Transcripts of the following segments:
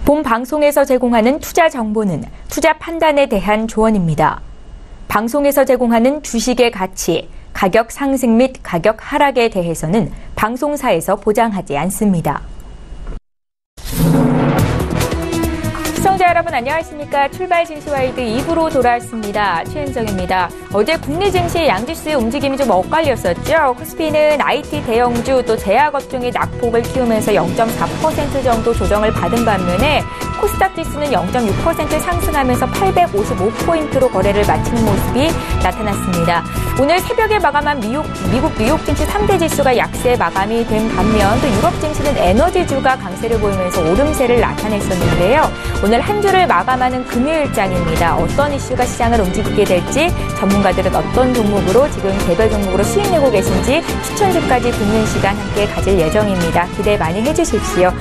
본 방송에서 제공하는 투자 정보는 투자 판단에 대한 조언입니다. 방송에서 제공하는 주식의 가치, 가격 상승 및 가격 하락에 대해서는 방송사에서 보장하지 않습니다. 시청자 여러분 안녕하십니까. 출발 증시와이드 2부로 돌아왔습니다. 최은정입니다. 어제 국내 증시 양지수의 움직임이 좀 엇갈렸었죠. 코스피는 IT 대형주 또 제약업종이 낙폭을 키우면서 0.4% 정도 조정을 받은 반면에 코스닥 지수는 0.6% 상승하면서 855포인트로 거래를 마치는 모습이 나타났습니다. 오늘 새벽에 마감한 미국 뉴욕 증시 3대 지수가 약세 마감이 된 반면 또 유럽 증시는 에너지주가 강세를 보이면서 오름세를 나타냈었는데요. 오늘 한 주를 마감하는 금요일장입니다. 어떤 이슈가 시장을 움직이게 될지 전문가들은 어떤 종목으로 지금 개별 종목으로 수익 내고 계신지 추천주까지 듣는 시간 함께 가질 예정입니다. 기대 많이 해주십시오.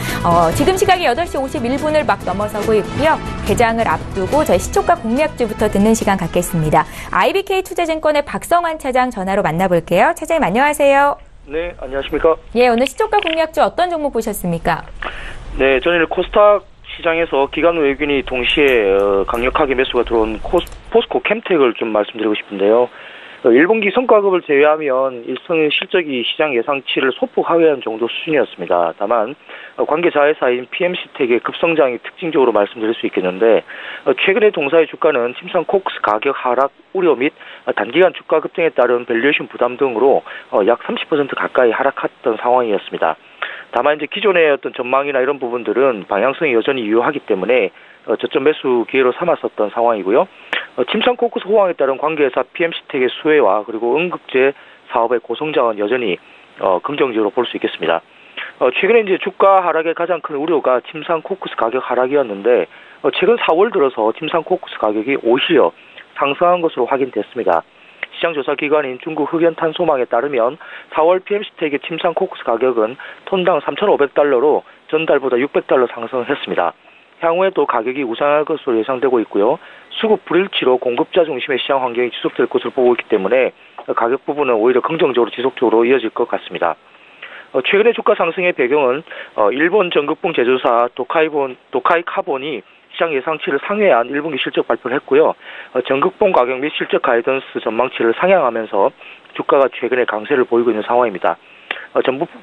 지금 시각이 8시 51분을 막 넘어서고 있고요. 개장을 앞두고 저희 시초가 공략주부터 듣는 시간 갖겠습니다. IBK 투자증권의 박성환 차장 전화로 만나볼게요. 차장님 안녕하세요. 네, 안녕하십니까. 예, 오늘 시초가 공략주 어떤 종목 보셨습니까? 네, 저는 코스닥 시장에서 기관 외국인이 동시에 강력하게 매수가 들어온 포스코 캠텍을 좀 말씀드리고 싶은데요. 1분기 성과급을 제외하면 일선 실적이 시장 예상치를 소폭 하회한 정도 수준이었습니다. 다만 관계자 회사인 PMC텍의 급성장이 특징적으로 말씀드릴 수 있겠는데 최근에 동사의 주가는 침상 코크스 가격 하락 우려 및 단기간 주가 급등에 따른 밸류에이션 부담 등으로 약 30% 가까이 하락했던 상황이었습니다. 다만 이제 기존의 어떤 전망이나 이런 부분들은 방향성이 여전히 유효하기 때문에 저점 매수 기회로 삼았었던 상황이고요. 침상 코크스 호황에 따른 관계회사 PMC텍의 수혜와 그리고 응급제 사업의 고성장은 여전히 긍정적으로 볼 수 있겠습니다. 최근에 이제 주가 하락의 가장 큰 우려가 침상 코크스 가격 하락이었는데 최근 4월 들어서 침상 코크스 가격이 오히려 상승한 것으로 확인됐습니다. 시장조사기관인 중국 흑연탄소망에 따르면 4월 PMC텍의 침상 코크스 가격은 톤당 3,500달러로 전달보다 600달러 상승했습니다. 향후에도 가격이 우상할 것으로 예상되고 있고요. 수급 불일치로 공급자 중심의 시장 환경이 지속될 것으로 보고 있기 때문에 가격 부분은 오히려 긍정적으로 지속적으로 이어질 것 같습니다. 최근의 주가 상승의 배경은 일본 전극봉 제조사 도카이 카본이 시장 예상치를 상회한 1분기 실적 발표를 했고요. 전극봉 가격 및 실적 가이던스 전망치를 상향하면서 주가가 최근에 강세를 보이고 있는 상황입니다.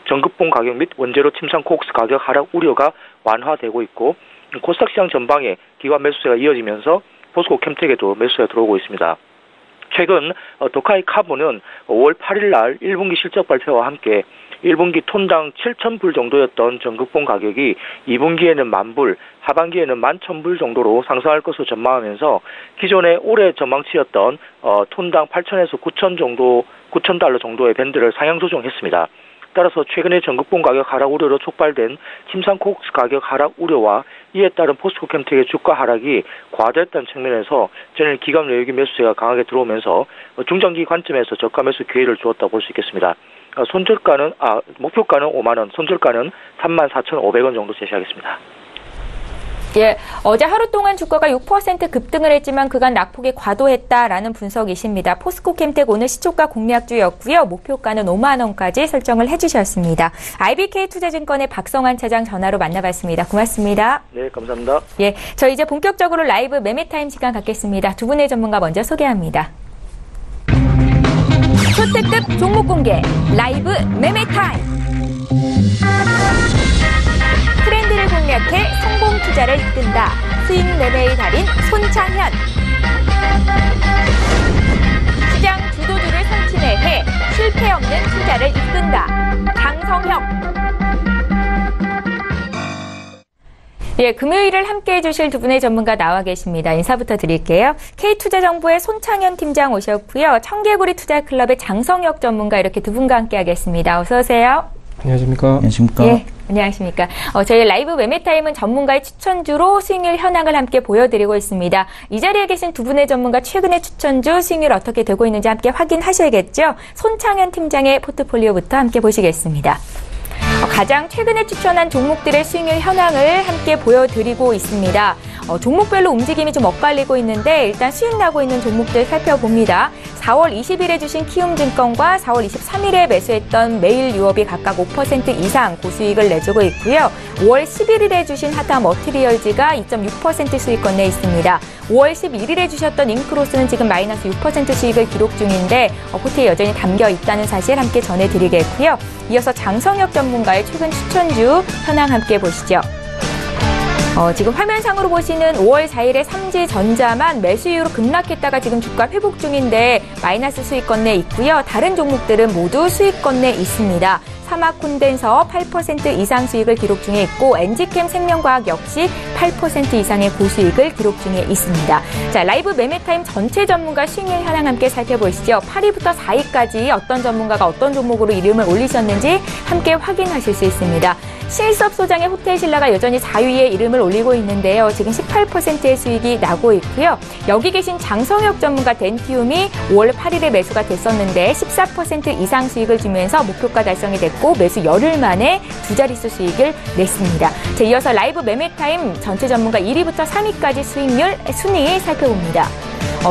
전극봉 가격 및 원재료 침상 코크스 가격 하락 우려가 완화되고 있고 코스닥 시장 전방에 기관 매수세가 이어지면서 포스코 캠텍에도 매수세가 들어오고 있습니다. 최근 도카이 카본은 5월 8일 날 1분기 실적 발표와 함께 1분기 톤당 7,000불 정도였던 전극봉 가격이 2분기에는 10,000불, 하반기에는 11,000불 정도로 상승할 것으로 전망하면서 기존의 올해 전망치였던 톤당 8,000에서 9,000달러 정도의 밴드를 상향 조정했습니다. 따라서 최근에 전극봉 가격 하락 우려로 촉발된 침상 코크스 가격 하락 우려와 이에 따른 포스코 캠텍의 주가 하락이 과다했다는 측면에서 저는 기관 외국인 매수세가 강하게 들어오면서 중장기 관점에서 저가 매수 기회를 주었다고 볼 수 있겠습니다. 목표가는 5만 원, 손절가는 34,500원 정도 제시하겠습니다. 예, 어제 하루 동안 주가가 6% 급등을 했지만 그간 낙폭이 과도했다라는 분석이십니다. 포스코 캠텍 오늘 시초가 공략주였고요. 목표가는 5만 원까지 설정을 해주셨습니다. IBK 투자증권의 박성환 차장 전화로 만나봤습니다. 고맙습니다. 네, 감사합니다. 예, 저 이제 본격적으로 라이브 매매타임 시간 갖겠습니다. 두 분의 전문가 먼저 소개합니다. 초특급 종목 공개 라이브 매매타임. 트렌드를 공략해 성공 투자를 이끈다. 수익 매매의 달인 손창현. 시장 주도주를 성취해 실패 없는 투자를 이끈다. 장성혁. 예, 금요일을 함께해 주실 두 분의 전문가 나와 계십니다. 인사부터 드릴게요. K투자정보의 손창현 팀장 오셨고요. 청개구리 투자클럽의 장성혁 전문가 이렇게 두 분과 함께하겠습니다. 어서 오세요. 안녕하십니까. 안녕하십니까. 예, 안녕하십니까. 저희 라이브 매매타임은 전문가의 추천주로 수익률 현황을 함께 보여드리고 있습니다. 이 자리에 계신 두 분의 전문가 최근의 추천주 수익률 어떻게 되고 있는지 함께 확인하셔야겠죠. 손창현 팀장의 포트폴리오부터 함께 보시겠습니다. 가장 최근에 추천한 종목들의 수익률 현황을 함께 보여드리고 있습니다. 종목별로 움직임이 좀 엇갈리고 있는데 일단 수익 나고 있는 종목들 살펴봅니다. 4월 20일에 주신 키움증권과 4월 23일에 매수했던 메일유업이 각각 5% 이상 고수익을 내주고 있고요. 5월 11일에 주신 하타머티리얼즈가 2.6% 수익권 내 있습니다. 5월 11일에 주셨던 잉크로스는 지금 마이너스 6% 수익을 기록 중인데 호텔에 여전히 담겨 있다는 사실 함께 전해드리겠고요. 이어서 장성혁 전문가의 최근 추천주 현황 함께 보시죠. 지금 화면상으로 보시는 5월 4일에 삼지전자만 매수 이후로 급락했다가 지금 주가 회복 중인데 마이너스 수익권 내 있고요. 다른 종목들은 모두 수익권 내 있습니다. 사마콘덴서 8% 이상 수익을 기록 중에 있고 엔지캠 생명과학 역시 8% 이상의 고수익을 기록 중에 있습니다. 자, 라이브 매매타임 전체 전문가 수익률 현황 함께 살펴보시죠. 8위부터 4위까지 어떤 전문가가 어떤 종목으로 이름을 올리셨는지 함께 확인하실 수 있습니다. 실섭 소장의 호텔신라가 여전히 4위에 이름을 올리고 있는데요. 지금 18%의 수익이 나고 있고요. 여기 계신 장성혁 전문가 덴티움이 5월 8일에 매수가 됐었는데 14% 이상 수익을 주면서 목표가 달성이 됐고 매수 열흘 만에 두 자릿수 수익을 냈습니다. 자, 이어서 라이브 매매타임 전체 전문가 1위부터 3위까지 수익률, 순위 살펴봅니다.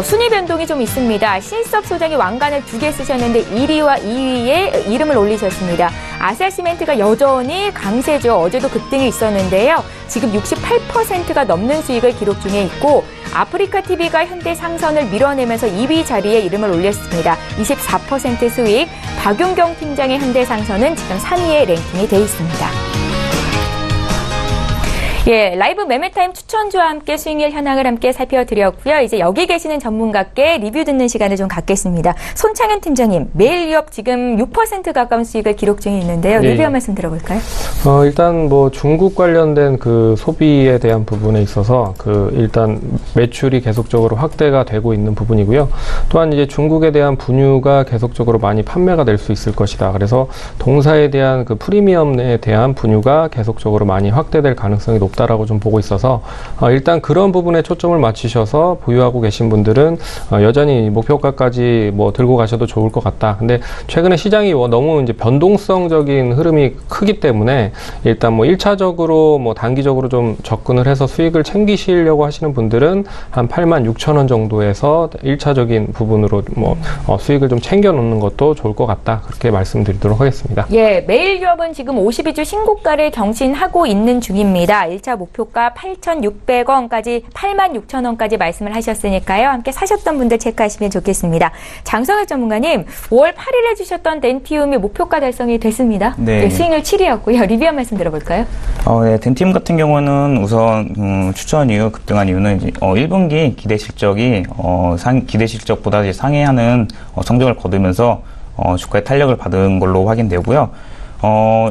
순위 변동이 좀 있습니다. 실섭 소장이 왕관을 2개 쓰셨는데 1위와 2위에 이름을 올리셨습니다. 아세아시멘트가 여전히 강세죠. 어제도 급등이 있었는데요. 지금 68%가 넘는 수익을 기록 중에 있고 아프리카TV가 현대상선을 밀어내면서 2위 자리에 이름을 올렸습니다. 24% 수익, 박용경 팀장의 현대상선은 지금 3위에 랭킹이 돼 있습니다. 예, 라이브 매매타임 추천주와 함께 수익률 현황을 함께 살펴드렸고요. 이제 여기 계시는 전문가께 리뷰 듣는 시간을 좀 갖겠습니다. 손창현 팀장님, 메일유업 지금 6% 가까운 수익을 기록 중에 있는데요. 리뷰 한 말씀 들어볼까요? 일단 뭐 중국 관련된 그 소비에 대한 부분에 있어서 일단 매출이 계속적으로 확대가 되고 있는 부분이고요. 또한 이제 중국에 대한 분유가 계속적으로 많이 판매가 될 수 있을 것이다. 그래서 동사에 대한 그 프리미엄에 대한 분유가 계속적으로 많이 확대될 가능성이 높다라고 좀 보고 있어서 일단 그런 부분에 초점을 맞추셔서 보유하고 계신 분들은 여전히 목표가까지 뭐 들고 가셔도 좋을 것 같다. 근데 최근에 시장이 너무 이제 변동성적인 흐름이 크기 때문에 일단 뭐 1차적으로 뭐 단기적으로 좀 접근을 해서 수익을 챙기시려고 하시는 분들은 한 86,000원 정도에서 1차적인 부분으로 뭐 수익을 좀 챙겨 놓는 것도 좋을 것 같다. 그렇게 말씀드리도록 하겠습니다. 예, 메일유업은 지금 52주 신고가를 경신하고 있는 중입니다. 1차 목표가 8,600원까지 86,000원까지 말씀을 하셨으니까요. 함께 사셨던 분들 체크하시면 좋겠습니다. 장성혁 전문가님, 5월 8일에 주셨던 덴티움이 목표가 달성이 됐습니다. 네. 수익률 7위였고요. 리뷰 한 말씀 들어볼까요? 네, 덴티움 같은 경우는 우선 추천 이후 급등한 이유는 이제 1분기 기대 실적이 기대 실적보다 이제 상회하는 성적을 거두면서 주가의 탄력을 받은 걸로 확인되고요.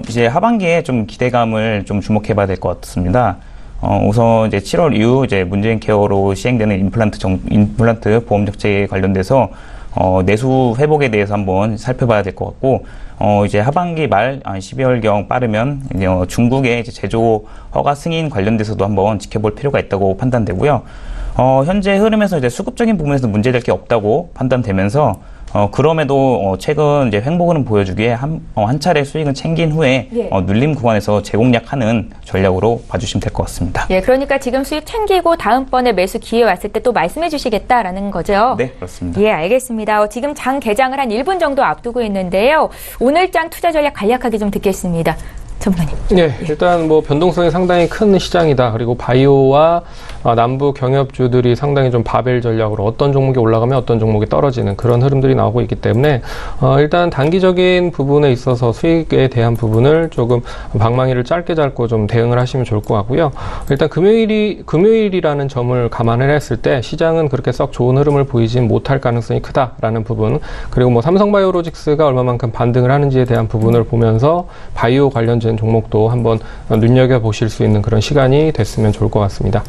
이제 하반기에 좀 기대감을 좀 주목해봐야 될 것 같습니다. 우선 이제 7월 이후 이제 문재인 케어로 시행되는 임플란트 보험 정책에 관련돼서 내수 회복에 대해서 한번 살펴봐야 될 것 같고, 이제 하반기 말 12월경 빠르면 이제 중국의 이제 제조 허가 승인 관련돼서도 한번 지켜볼 필요가 있다고 판단되고요. 현재 흐름에서 이제 수급적인 부분에서 문제될 게 없다고 판단되면서 그럼에도 최근 이제 횡보 흐름 보여주기에 한 차례 수익은 챙긴 후에 예. 눌림 구간에서 재공략하는 전략으로 봐주시면 될 것 같습니다. 예, 그러니까 지금 수익 챙기고 다음번에 매수 기회 왔을 때 또 말씀해 주시겠다라는 거죠? 네, 그렇습니다. 예, 알겠습니다. 지금 장 개장을 한 1분 정도 앞두고 있는데요. 오늘 장 투자 전략 간략하게 좀 듣겠습니다. 전문가님. 네, 일단 뭐 변동성이 상당히 큰 시장이다. 그리고 바이오와 남부 경협주들이 상당히 좀 바벨 전략으로 어떤 종목이 올라가면 어떤 종목이 떨어지는 그런 흐름들이 나오고 있기 때문에 일단 단기적인 부분에 있어서 수익에 대한 부분을 조금 방망이를 짧게 잡고 좀 대응을 하시면 좋을 것 같고요. 일단 금요일이라는 점을 감안을 했을 때 시장은 그렇게 썩 좋은 흐름을 보이지 못할 가능성이 크다라는 부분, 그리고 뭐 삼성바이오로직스가 얼마만큼 반등을 하는지에 대한 부분을 보면서 바이오 관련된 종목도 한번 눈여겨보실 수 있는 그런 시간이 됐으면 좋을 것 같습니다.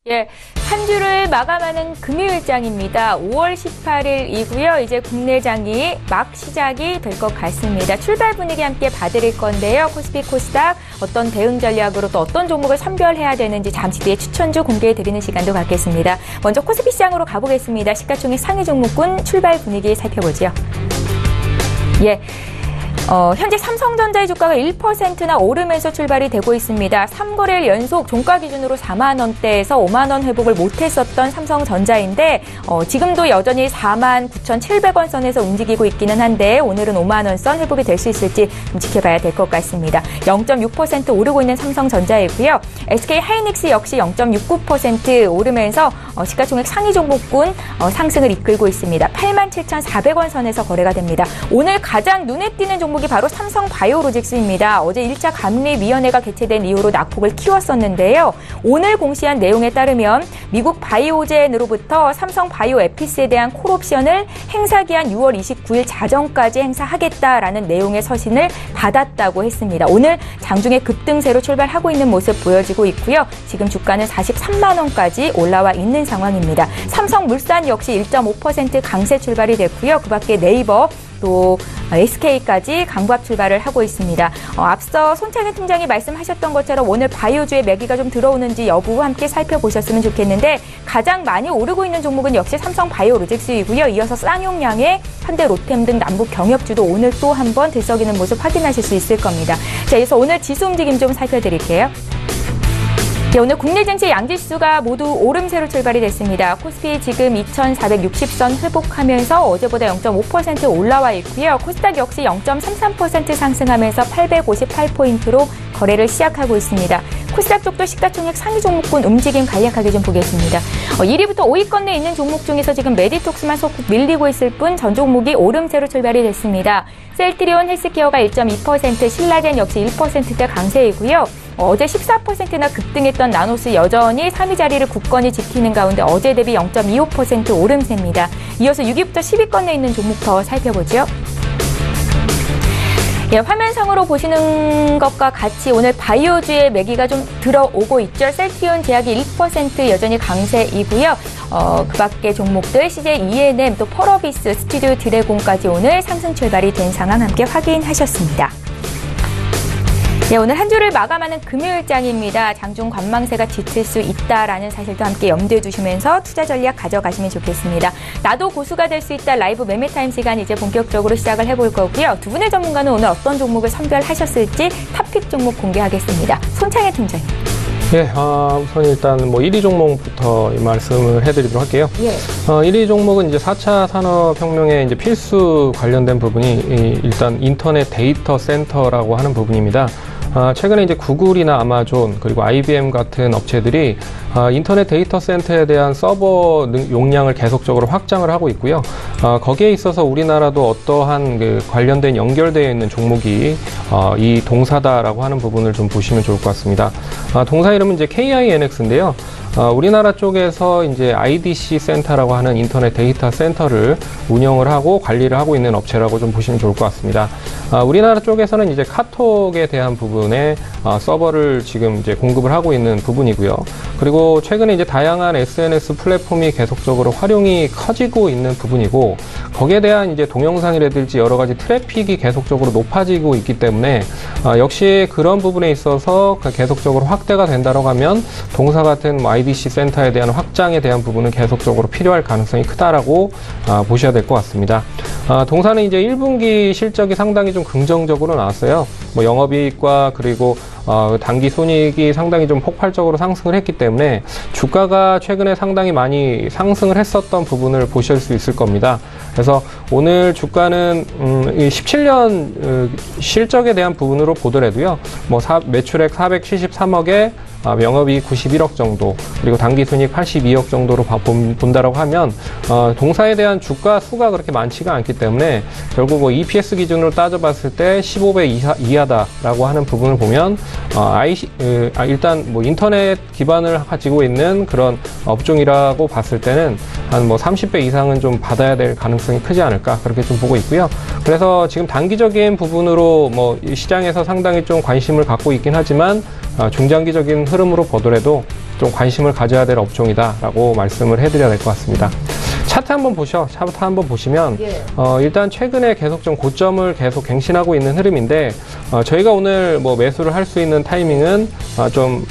예, 한 주를 마감하는 금요일장입니다. 5월 18일이고요. 이제 국내장이 막 시작이 될 것 같습니다. 출발 분위기 함께 봐드릴 건데요. 코스피, 코스닥 어떤 대응 전략으로 또 어떤 종목을 선별해야 되는지 잠시 뒤에 추천주 공개해드리는 시간도 갖겠습니다. 먼저 코스피 시장으로 가보겠습니다. 시가총액 상위 종목군 출발 분위기 살펴보죠. 예. 현재 삼성전자의 주가가 1%나 오르면서 출발이 되고 있습니다. 3거래일 연속 종가 기준으로 4만 원대에서 5만 원 회복을 못했었던 삼성전자인데 지금도 여전히 4만 9,700원 선에서 움직이고 있기는 한데 오늘은 5만 원 선 회복이 될 수 있을지 좀 지켜봐야 될 것 같습니다. 0.6% 오르고 있는 삼성전자이고요. SK하이닉스 역시 0.69% 오르면서 시가총액 상위 종목군 상승을 이끌고 있습니다. 87,400원 선에서 거래가 됩니다. 오늘 가장 눈에 띄는 종목이 바로 삼성바이오로직스입니다. 어제 1차 감리위원회가 개최된 이후로 낙폭을 키웠었는데요. 오늘 공시한 내용에 따르면 미국 바이오젠으로부터 삼성바이오에피스에 대한 콜옵션을 행사기한 6월 29일 자정까지 행사하겠다라는 내용의 서신을 받았다고 했습니다. 오늘 장중에 급등세로 출발하고 있는 모습 보여지고 있고요. 지금 주가는 43만 원까지 올라와 있는 상황입니다. 삼성물산 역시 1.5% 강세 출발이 됐고요. 그 밖에 네이버 또 SK까지 강보합 출발을 하고 있습니다. 앞서 손창현 팀장이 말씀하셨던 것처럼 오늘 바이오주의 매기가 좀 들어오는지 여부 함께 살펴보셨으면 좋겠는데 가장 많이 오르고 있는 종목은 역시 삼성바이오로직스이고요. 이어서 쌍용량의 현대 로템 등 남북 경협주도 오늘 또 한 번 들썩이는 모습 확인하실 수 있을 겁니다. 자, 이어서 오늘 지수 움직임 좀 살펴드릴게요. 네, 오늘 국내 증시 양지수가 모두 오름세로 출발이 됐습니다. 코스피 지금 2,460선 회복하면서 어제보다 0.5% 올라와 있고요. 코스닥 역시 0.33% 상승하면서 858포인트로 거래를 시작하고 있습니다. 코스닥 쪽도 시가총액 상위 종목군 움직임 간략하게 좀 보겠습니다. 1위부터 5위권 내에 있는 종목 중에서 지금 메디톡스만 소폭 밀리고 있을 뿐 전 종목이 오름세로 출발이 됐습니다. 셀트리온 헬스케어가 1.2%, 신라젠 역시 1%대 강세이고요. 어제 14%나 급등했던 나노스 여전히 3위 자리를 굳건히 지키는 가운데 어제 대비 0.25% 오름세입니다. 이어서 6위부터 10위권 내에 있는 종목 더 살펴보죠. 예, 화면상으로 보시는 것과 같이 오늘 바이오주의 매기가 좀 들어오고 있죠. 셀트리온 제약이 1% 여전히 강세이고요. 그 밖에 종목들 CJ ENM 또 펄어비스, 스튜디오 드래곤까지 오늘 상승 출발이 된 상황 함께 확인하셨습니다. 네, 오늘 한 주를 마감하는 금요일장입니다. 장중 관망세가 짙을 수 있다라는 사실도 함께 염두에 두시면서 투자 전략 가져가시면 좋겠습니다. 나도 고수가 될 수 있다 라이브 매매타임 시간 이제 본격적으로 시작을 해볼 거고요. 두 분의 전문가는 오늘 어떤 종목을 선별하셨을지 탑픽 종목 공개하겠습니다. 손창현 팀장님. 예, 우선 일단 1위 종목부터 말씀을 해드리도록 할게요. 예. 1위 종목은 이제 4차 산업혁명의 이제 필수 관련된 부분이 일단 인터넷 데이터 센터라고 하는 부분입니다. 최근에 이제 구글이나 아마존 그리고 IBM 같은 업체들이 인터넷 데이터 센터에 대한 서버 용량을 계속적으로 확장을 하고 있고요. 거기에 있어서 우리나라도 어떠한 그 관련된 연결되어 있는 종목이 이 동사다라고 하는 부분을 좀 보시면 좋을 것 같습니다. 동사 이름은 이제 KINX인데요. 우리나라 쪽에서 이제 IDC 센터라고 하는 인터넷 데이터 센터를 운영을 하고 관리를 하고 있는 업체라고 좀 보시면 좋을 것 같습니다. 우리나라 쪽에서는 이제 카톡에 대한 부분에 서버를 지금 이제 공급을 하고 있는 부분이고요. 그리고 최근에 이제 다양한 SNS 플랫폼이 계속적으로 활용이 커지고 있는 부분이고 거기에 대한 이제 동영상이라든지 여러 가지 트래픽이 계속적으로 높아지고 있기 때문에 역시 그런 부분에 있어서 계속적으로 확대가 된다고 하면 동사 같은 IDC 센터에 대한 확장에 대한 부분은 계속적으로 필요할 가능성이 크다라고 보셔야 될 것 같습니다. 동사는 이제 1분기 실적이 상당히 좀 긍정적으로 나왔어요. 영업이익과 그리고 단기 손익이 상당히 좀 폭발적으로 상승을 했기 때문에 주가가 최근에 상당히 많이 상승을 했었던 부분을 보실 수 있을 겁니다. 그래서 오늘 주가는 17년 실적에 대한 부분으로 보더라도요. 매출액 473억에 영업이익 91억 정도 그리고 단기순이익 82억 정도로 본다라고 하면 동사에 대한 주가 수가 그렇게 많지가 않기 때문에 결국 EPS 기준으로 따져봤을 때 15배 이하다라고 하는 부분을 보면 일단 인터넷 기반을 가지고 있는 그런 업종이라고 봤을 때는 한 30배 이상은 좀 받아야 될 가능성이 크지 않을까 그렇게 좀 보고 있고요. 그래서 지금 단기적인 부분으로 시장에서 상당히 좀 관심을 갖고 있긴 하지만 중장기적인 흐름으로 보더라도 좀 관심을 가져야 될 업종이다라고 말씀을 해드려야 될 것 같습니다. 차트 한번 보시면 일단 최근에 계속 좀 고점을 계속 갱신하고 있는 흐름인데 저희가 오늘 매수를 할 수 있는 타이밍은 좀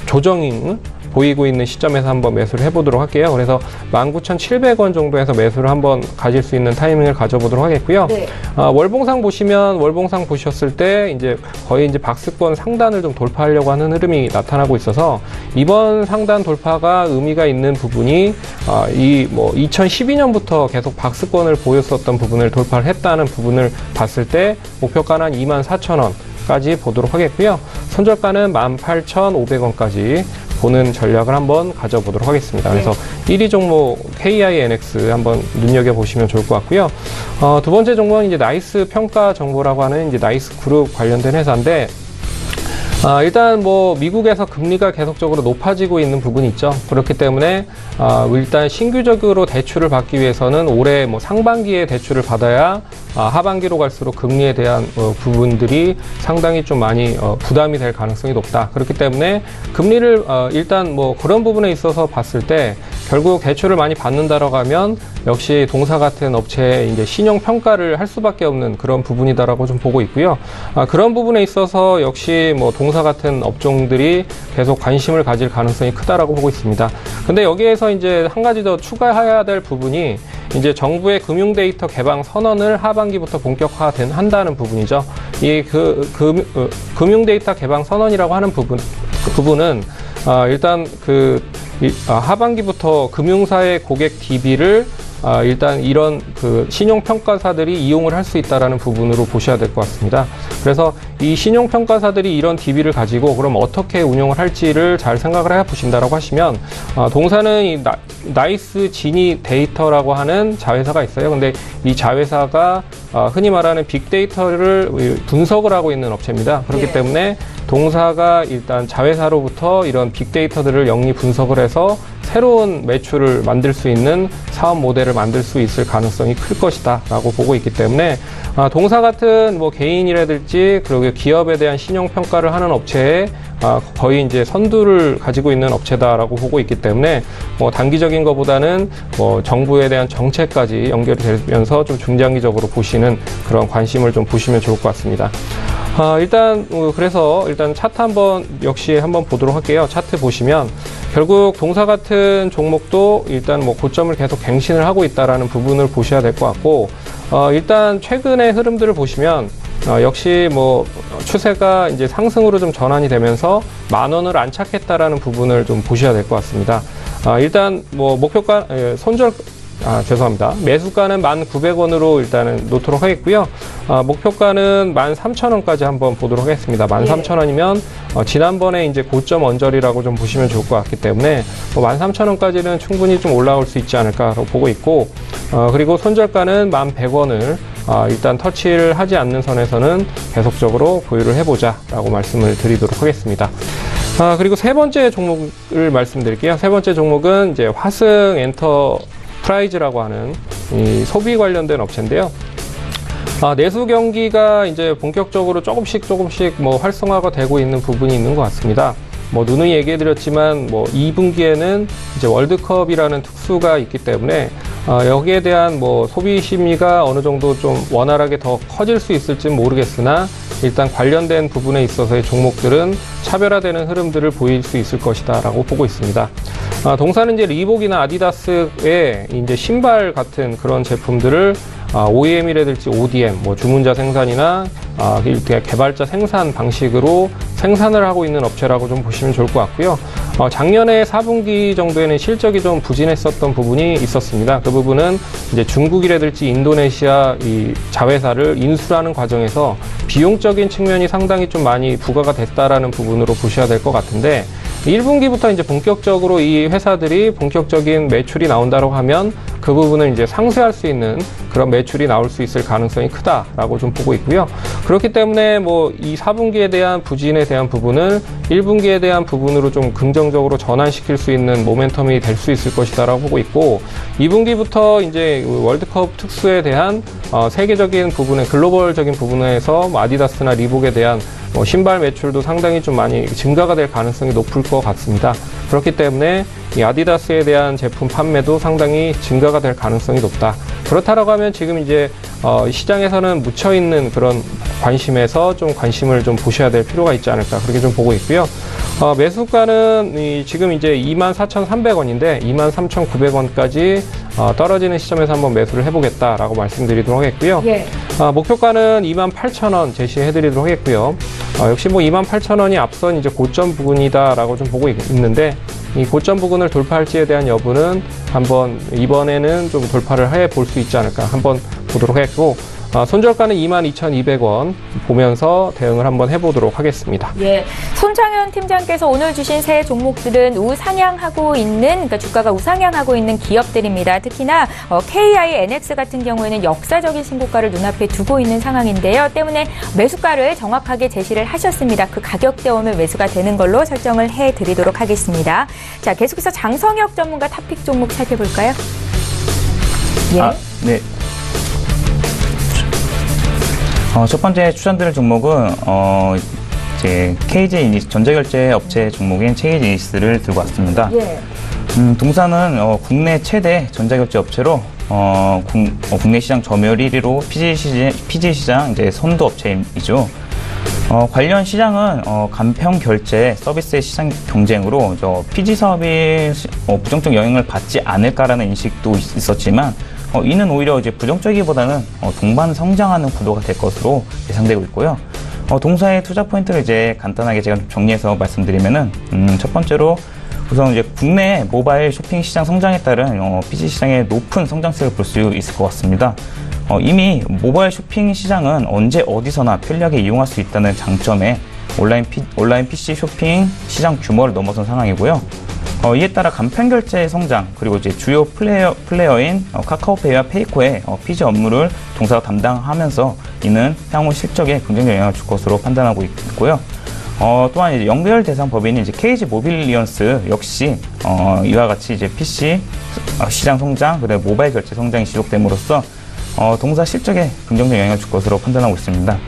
조정인 보이고 있는 시점에서 한번 매수를 해보도록 할게요. 그래서 19,700원 정도에서 매수를 한번 가질 수 있는 타이밍을 가져보도록 하겠고요. 네. 월봉상 보시면 월봉상 보셨을 때 이제 거의 이제 박스권 상단을 좀 돌파하려고 하는 흐름이 나타나고 있어서 이번 상단 돌파가 의미가 있는 부분이 이 뭐 2012년부터 계속 박스권을 보였었던 부분을 돌파를 했다는 부분을 봤을 때 목표가는 한 24,000원까지 보도록 하겠고요. 손절가는 18,500원까지 보는 전략을 한번 가져보도록 하겠습니다. 그래서 1위 종목 KINX 한번 눈여겨보시면 좋을 것 같고요. 두 번째 종목은 이제 나이스 평가 정보라고 하는 이제 나이스 그룹 관련된 회사인데, 일단 뭐 미국에서 금리가 계속적으로 높아지고 있는 부분이 있죠. 그렇기 때문에 일단 신규적으로 대출을 받기 위해서는 올해 뭐 상반기에 대출을 받아야 하반기로 갈수록 금리에 대한 부분들이 상당히 좀 많이 부담이 될 가능성이 높다. 그렇기 때문에 금리를 일단 뭐 그런 부분에 있어서 봤을 때 결국 대출을 많이 받는다라고 하면 역시 동사 같은 업체의 이제 신용 평가를 할 수밖에 없는 그런 부분이다라고 좀 보고 있고요. 그런 부분에 있어서 역시 뭐 동사 같은 업종들이 계속 관심을 가질 가능성이 크다라고 보고 있습니다. 근데 여기에서 이제 한 가지 더 추가해야 될 부분이 이제 정부의 금융 데이터 개방 선언을 하반기부터 본격화한다는 부분이죠. 이 금융 데이터 개방 선언이라고 하는 부분은 일단 하반기부터 금융사의 고객 DB를 일단 이런 신용평가사들이 이용을 할 수 있다라는 부분으로 보셔야 될 것 같습니다. 그래서 이 신용평가사들이 이런 DB를 가지고 그럼 어떻게 운용을 할지를 잘 생각을 해 보신다라고 하시면, 동사는 이 나이스 지니 데이터라고 하는 자회사가 있어요. 근데 이 자회사가 흔히 말하는 빅데이터를 분석을 하고 있는 업체입니다. 그렇기 때문에 동사가 일단 자회사로부터 이런 빅데이터들을 영리 분석을 해서 새로운 매출을 만들 수 있는 사업 모델을 만들 수 있을 가능성이 클 것이다 라고 보고 있기 때문에, 동사 같은 뭐 개인이라든지 그리고 기업에 대한 신용 평가를 하는 업체에 거의 이제 선두를 가지고 있는 업체다라고 보고 있기 때문에 뭐 단기적인 것보다는 뭐 정부에 대한 정책까지 연결이 되면서 좀 중장기적으로 보시는 그런 관심을 좀 보시면 좋을 것 같습니다. 그래서 일단 차트 역시 한번 보도록 할게요. 차트 보시면 결국 동사 같은 종목도 일단 뭐 고점을 계속 갱신을 하고 있다라는 부분을 보셔야 될 것 같고, 일단 최근의 흐름들을 보시면 역시 뭐 추세가 이제 상승으로 좀 전환이 되면서 10,000원을 안착했다라는 부분을 좀 보셔야 될 것 같습니다. 일단 뭐 목표가 매수가는 1,900원으로 일단은 놓도록 하겠고요. 목표가는 13,000원까지 한번 보도록 하겠습니다. 13,000원이면 지난번에 이제 고점 언저리라고 좀 보시면 좋을 것 같기 때문에 13,000원까지는 충분히 좀 올라올 수 있지 않을까라고 보고 있고, 그리고 손절가는 1,100원을 일단 터치를 하지 않는 선에서는 계속적으로 보유를 해보자라고 말씀을 드리도록 하겠습니다. 그리고 세 번째 종목을 말씀드릴게요. 세 번째 종목은 이제 화승 엔터프라이즈라고 하는 이 소비 관련된 업체인데요. 내수 경기가 이제 본격적으로 조금씩 뭐 활성화가 되고 있는 부분이 있는 것 같습니다. 뭐 누누이 얘기해드렸지만 뭐 2분기에는 이제 월드컵이라는 특수가 있기 때문에 여기에 대한 뭐 소비 심리가 어느 정도 좀 원활하게 더 커질 수 있을지는 모르겠으나 일단 관련된 부분에 있어서의 종목들은 차별화되는 흐름들을 보일 수 있을 것이다라고 보고 있습니다. 동사는 이제 리복이나 아디다스의 이제 신발 같은 그런 제품들을 OEM이라든지 ODM, 뭐 주문자 생산이나 이렇게 개발자 생산 방식으로 생산을 하고 있는 업체라고 좀 보시면 좋을 것 같고요. 작년에 4분기 정도에는 실적이 좀 부진했었던 부분이 있었습니다. 그 부분은 이제 중국이라든지 인도네시아 이 자회사를 인수하는 과정에서 비용적인 측면이 상당히 좀 많이 부과가 됐다라는 부분으로 보셔야 될 것 같은데, 1분기부터 이제 본격적으로 이 회사들이 본격적인 매출이 나온다고 하면 그 부분을 이제 상쇄할 수 있는 그런 매출이 나올 수 있을 가능성이 크다라고 좀 보고 있고요. 그렇기 때문에 뭐 이 4분기에 대한 부진에 대한 부분을 1분기에 대한 부분으로 좀 긍정적으로 전환시킬 수 있는 모멘텀이 될 수 있을 것이다라고 보고 있고, 2분기부터 이제 월드컵 특수에 대한 세계적인 부분의 글로벌적인 부분에서 뭐 아디다스나 리복에 대한 신발 매출도 상당히 좀 많이 증가가 될 가능성이 높을 것 같습니다. 그렇기 때문에 이 아디다스에 대한 제품 판매도 상당히 증가가 될 가능성이 높다. 그렇다라고 하면 지금 이제 시장에서는 묻혀있는 그런 관심에서 좀 관심을 좀 보셔야 될 필요가 있지 않을까, 그렇게 좀 보고 있고요. 매수가는 지금 이제 24,300원인데 23,900원까지 떨어지는 시점에서 한번 매수를 해보겠다라고 말씀드리도록 하겠고요. 예. 목표가는 28,000원 제시해드리도록 하겠고요. 역시 뭐 28,000원이 앞선 이제 고점 부근이다라고 좀 보고 있는데 이 고점 부근을 돌파할지에 대한 여부는 한번 이번에는 좀 돌파를 해 볼 수 있지 않을까 한번 보도록 하겠고. 손절가는 22,200원 보면서 대응을 한번 해보도록 하겠습니다. 예, 손창현 팀장께서 오늘 주신 세 종목들은 우상향하고 있는, 그러니까 주가가 우상향하고 있는 기업들입니다. 특히나 KINX 같은 경우에는 역사적인 신고가를 눈앞에 두고 있는 상황인데요. 때문에 매수가를 정확하게 제시를 하셨습니다. 그 가격대 오면 매수가 되는 걸로 설정을 해드리도록 하겠습니다. 자, 계속해서 장성혁 전문가 탑픽 종목 살펴볼까요? 예. 네. 첫 번째 추천드릴 종목은 이제 KJ 이니스 전자결제 업체 종목인 KJ 이니스를 들고 왔습니다. 예. 동사는 국내 최대 전자결제 업체로 국내 시장 점유율 1위로 PG 시장 이제 선도 업체이죠. 관련 시장은 간편 결제 서비스의 시장 경쟁으로 PG 사업이 부정적 영향을 받지 않을까라는 인식도 있었지만. 이는 오히려 이제 부정적이기보다는 동반 성장하는 구도가 될 것으로 예상되고 있고요. 동사의 투자 포인트를 이제 간단하게 제가 좀 정리해서 말씀드리면은, 첫 번째로 우선 이제 국내 모바일 쇼핑 시장 성장에 따른 PC 시장의 높은 성장세를 볼 수 있을 것 같습니다. 이미 모바일 쇼핑 시장은 언제 어디서나 편리하게 이용할 수 있다는 장점에 온라인 PC 쇼핑 시장 규모를 넘어선 상황이고요. 이에 따라 간편 결제의 성장, 그리고 이제 주요 플레이어인 카카오페이와 페이코의 PG 업무를 동사가 담당하면서 이는 향후 실적에 긍정적 영향을 줄 것으로 판단하고 있고요. 또한 이제 연결 대상 법인인 이제 KG 모빌리언스 역시 이와 같이 이제 PC 시장 성장, 그리고 모바일 결제 성장이 지속됨으로써 동사 실적에 긍정적 영향을 줄 것으로 판단하고 있습니다.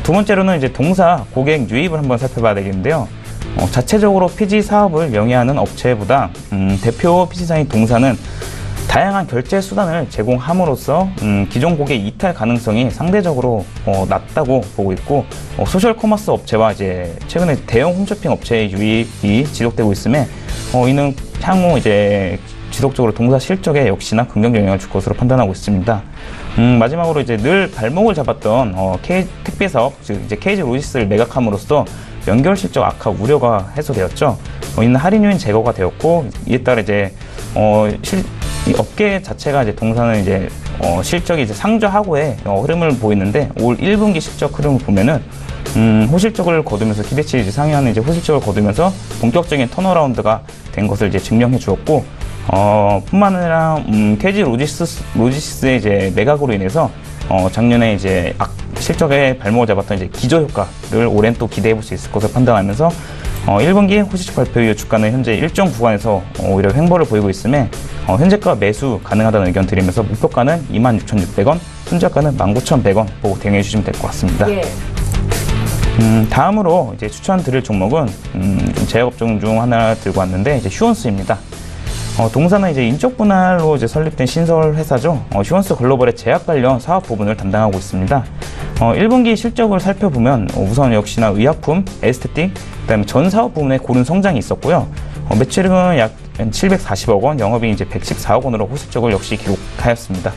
두 번째로는 이제 동사 고객 유입을 한번 살펴봐야 되겠는데요. 자체적으로 PG 사업을 영위하는 업체보다 대표 PG사인 동사는 다양한 결제 수단을 제공함으로써 기존 고객 이탈 가능성이 상대적으로 낮다고 보고 있고, 소셜 커머스 업체와 이제 최근에 대형 홈쇼핑 업체의 유입이 지속되고 있음에 이는 향후 이제 지속적으로 동사 실적에 역시나 긍정적 영향을 줄 것으로 판단하고 있습니다. 마지막으로 이제 늘 발목을 잡았던 택배 사업, 즉 이제 KG 로지스를 매각함으로써 연결 실적 악화 우려가 해소되었죠. 이는 할인 요인 제거가 되었고, 이에 따라 이제 이 업계 자체가 이제 동사는 이제 실적이 이제 상저하고의 흐름을 보이는데, 올 1분기 실적 흐름을 보면은 호실적을 거두면서 기대치 이제 상회하는 이제 호실적을 거두면서 본격적인 턴어라운드가 된 것을 이제 증명해 주었고, 뿐만 아니라 KG 로지스의 이제 매각으로 인해서 작년에 이제 실적에 발목을 잡았던 이제 기저 효과를 올해는 또 기대해 볼 수 있을 것을 판단하면서 1분기 호실적 발표 이후 주가는 현재 일정 구간에서 오히려 횡보를 보이고 있음에 현재가 매수 가능하다는 의견 드리면서 목표가는 26,600원, 손절가는 19,100원 보고 대응해 주시면 될 것 같습니다. 예. 다음으로 이제 추천드릴 종목은 좀 제약업종 중 하나 들고 왔는데 이제 휴원스입니다. 동사는 이제 인적 분할로 이제 설립된 신설 회사죠. 휴원스 글로벌의 제약 관련 사업 부분을 담당하고 있습니다. 1분기 실적을 살펴보면 우선 역시나 의약품, 에스테틱, 그다음에 전 사업 부문의 고른 성장이 있었고요. 매출은 약 740억 원, 영업이익 이제 114억 원으로 호실적을 역시 기록하였습니다.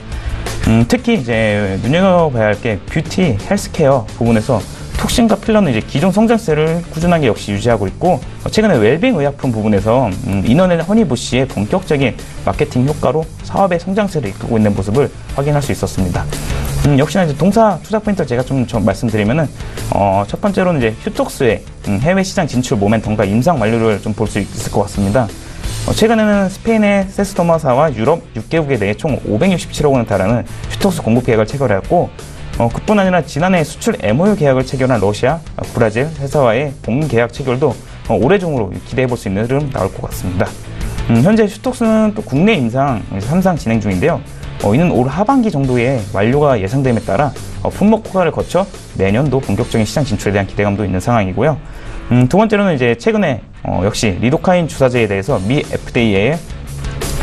특히 이제 눈여겨봐야 할 게 뷰티, 헬스케어 부분에서 톡신과 필러는 이제 기존 성장세를 꾸준하게 역시 유지하고 있고, 최근에 웰빙 의약품 부분에서 인원의 허니부시의 본격적인 마케팅 효과로 사업의 성장세를 이끌고 있는 모습을 확인할 수 있었습니다. 역시나 이제 동사 투자 포인트를 제가 좀 말씀드리면은 첫 번째로는 이제 휴톡스의 해외 시장 진출 모멘텀과 임상 완료를 좀 볼 수 있을 것 같습니다. 최근에는 스페인의 세스토마사와 유럽 6개국에 대해 총 567억 원에 달하는 휴톡스 공급 계약을 체결하였고, 그뿐 아니라 지난해 수출 MOU 계약을 체결한 러시아, 브라질 회사와의 공계약 체결도 올해 중으로 기대해 볼 수 있는 흐름 나올 것 같습니다. 현재 휴톡스는 또 국내 임상 3상 진행 중인데요. 이는 올 하반기 정도에 완료가 예상됨에 따라 품목 허가를 거쳐 내년도 본격적인 시장 진출에 대한 기대감도 있는 상황이고요. 두 번째로는 이제 최근에 역시 리도카인 주사제에 대해서 미 FDA의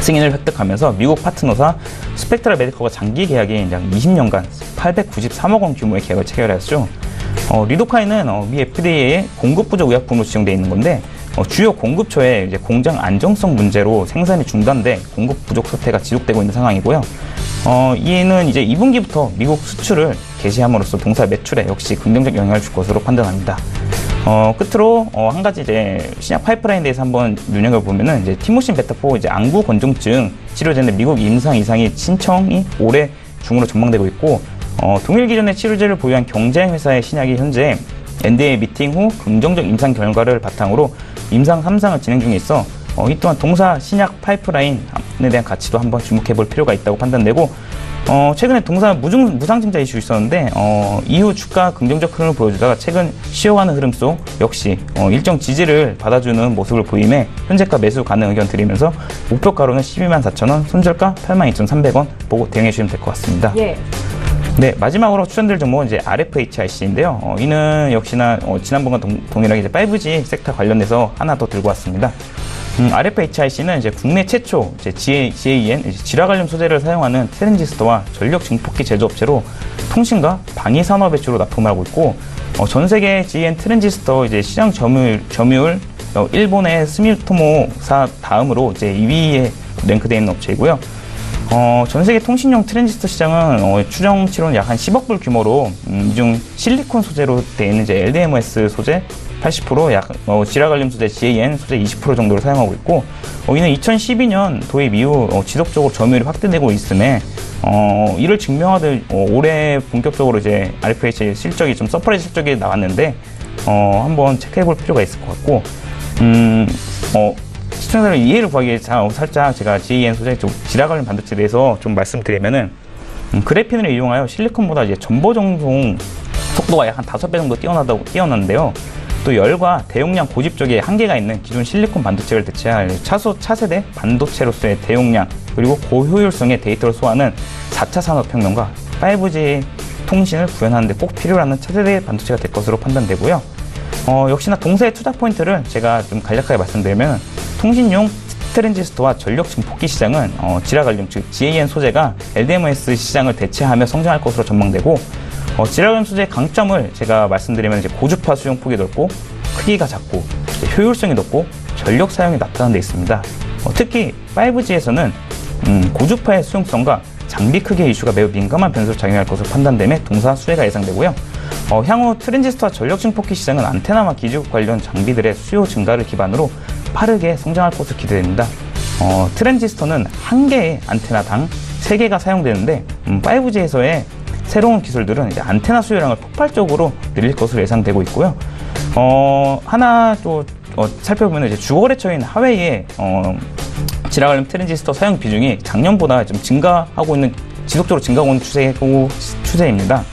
승인을 획득하면서 미국 파트너사 스펙트라 메디컬과 장기 계약인 약 20년간 893억 원 규모의 계약을 체결하였죠. 리도카인은 미 FDA의 공급 부족 의약품으로 지정되어 있는 건데, 주요 공급처의 이제 공장 안정성 문제로 생산이 중단돼 공급 부족 사태가 지속되고 있는 상황이고요. 이는 이제 2분기부터 미국 수출을 개시함으로써 동사 매출에 역시 긍정적 영향을 줄 것으로 판단합니다. 끝으로 한 가지 이제 신약 파이프라인에 대해서 한번 눈여겨보면은 이제 티모신 베타4 이제 안구 건조증 치료제는 미국 임상 이상이 신청이 올해 중으로 전망되고 있고, 동일 기준의 치료제를 보유한 경쟁 회사의 신약이 현재 NDA 미팅 후 긍정적 임상 결과를 바탕으로 임상 3상을 진행 중에 있어 이 또한 동사 신약 파이프라인에 대한 가치도 한번 주목해 볼 필요가 있다고 판단되고, 최근에 동사 무상증자 이슈 있었는데 이후 주가 긍정적 흐름을 보여주다가 최근 쉬어가는 흐름 속 역시 일정 지지를 받아주는 모습을 보임에 현재가 매수 가능 의견 드리면서 목표가로는 124,000원, 손절가 82,300원 보고 대응해 주시면 될 것 같습니다. 예. 네, 마지막으로 추천드릴 종목은 이제 RFHIC인데요. 이는 역시나 지난번과 동일하게 이제 5G 섹터 관련해서 하나 더 들고 왔습니다. RFHIC는 이제 국내 최초 GAN 지라갈륨 소재를 사용하는 트랜지스터와 전력 증폭기 제조업체로 통신과 방위 산업에 주로 납품을 하고 있고, 전 세계 GAN 트랜지스터 이제 시장 점유율 일본의 스미토모사 다음으로 이제 2위에 랭크되어 있는 업체이고요. 전 세계 통신용 트랜지스터 시장은 추정치로는 약 한 10억 불 규모로 이 중 실리콘 소재로 되어 있는 이제 LDMOS 소재 80%, 지라갈륨 소재 GAN 소재 20% 정도를 사용하고 있고, 이는 2012년 도입 이후 지속적으로 점유율이 확대되고 있음에 이를 증명하듯 올해 본격적으로 이제 RFH 실적이 좀 서프라이즈 실적이 나왔는데 한번 체크해 볼 필요가 있을 것 같고, 시청자들 이해를 구하기 위해서 살짝 제가 GAN 소재 쪽 지라갈륨 반도체에 대해서 좀 말씀드리면은 그래핀을 이용하여 실리콘보다 이제 전보 정송 속도가 약 한 5배 정도 뛰어난데요. 또 열과 대용량 고집 쪽에 한계가 있는 기존 실리콘 반도체를 대체할 차세대 반도체로서의 대용량 그리고 고효율성의 데이터를 소화하는 4차 산업혁명과 5G 통신을 구현하는 데 꼭 필요한 차세대 반도체가 될 것으로 판단되고요. 역시나 동사의 투자 포인트를 제가 좀 간략하게 말씀드리면 통신용 트랜지스터와 전력 증폭기 시장은 지라갈륨 즉 GAN 소재가 LDMOS 시장을 대체하며 성장할 것으로 전망되고, 지라갈륨 소재의 강점을 제가 말씀드리면 이제 고주파 수용폭이 넓고 크기가 작고 효율성이 높고 전력 사용이 나타난 데 있습니다. 특히 5G에서는 고주파의 수용성과 장비 크기의 이슈가 매우 민감한 변수로 작용할 것으로 판단되며 동사 수혜가 예상되고요. 향후 트랜지스터와 전력 증폭기 시장은 안테나와 기지국 관련 장비들의 수요 증가를 기반으로 빠르게 성장할 것으로 기대됩니다. 트랜지스터는 한 개의 안테나당 3개가 사용되는데 5G에서의 새로운 기술들은 이제 안테나 수요량을 폭발적으로 늘릴 것으로 예상되고 있고요. 하나 또 살펴보면 이제 주거래처인 하웨이의 지라갈륨 트랜지스터 사용 비중이 작년보다 좀 지속적으로 증가하고 있는 추세입니다.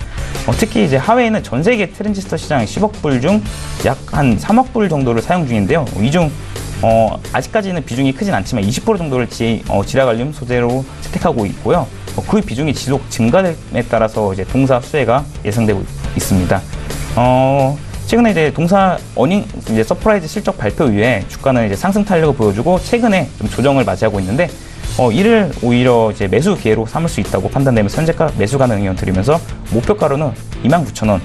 특히 이제 하웨이는 전 세계 트랜지스터 시장 10억 불 중 약 한 3억 불 정도를 사용 중인데요. 이 중 아직까지는 비중이 크진 않지만 20% 정도를 지라갈륨 소재로 채택하고 있고요. 그 비중이 지속 증가됨에 따라서 이제 동사 수혜가 예상되고 있습니다. 최근에 이제 동사 이제 서프라이즈 실적 발표 이후에 주가는 이제 상승 탄력을 보여주고 최근에 좀 조정을 맞이하고 있는데, 이를 오히려 이제 매수 기회로 삼을 수 있다고 판단되면서 현재가 매수 가능 의견 드리면서 목표가로는 29,000원,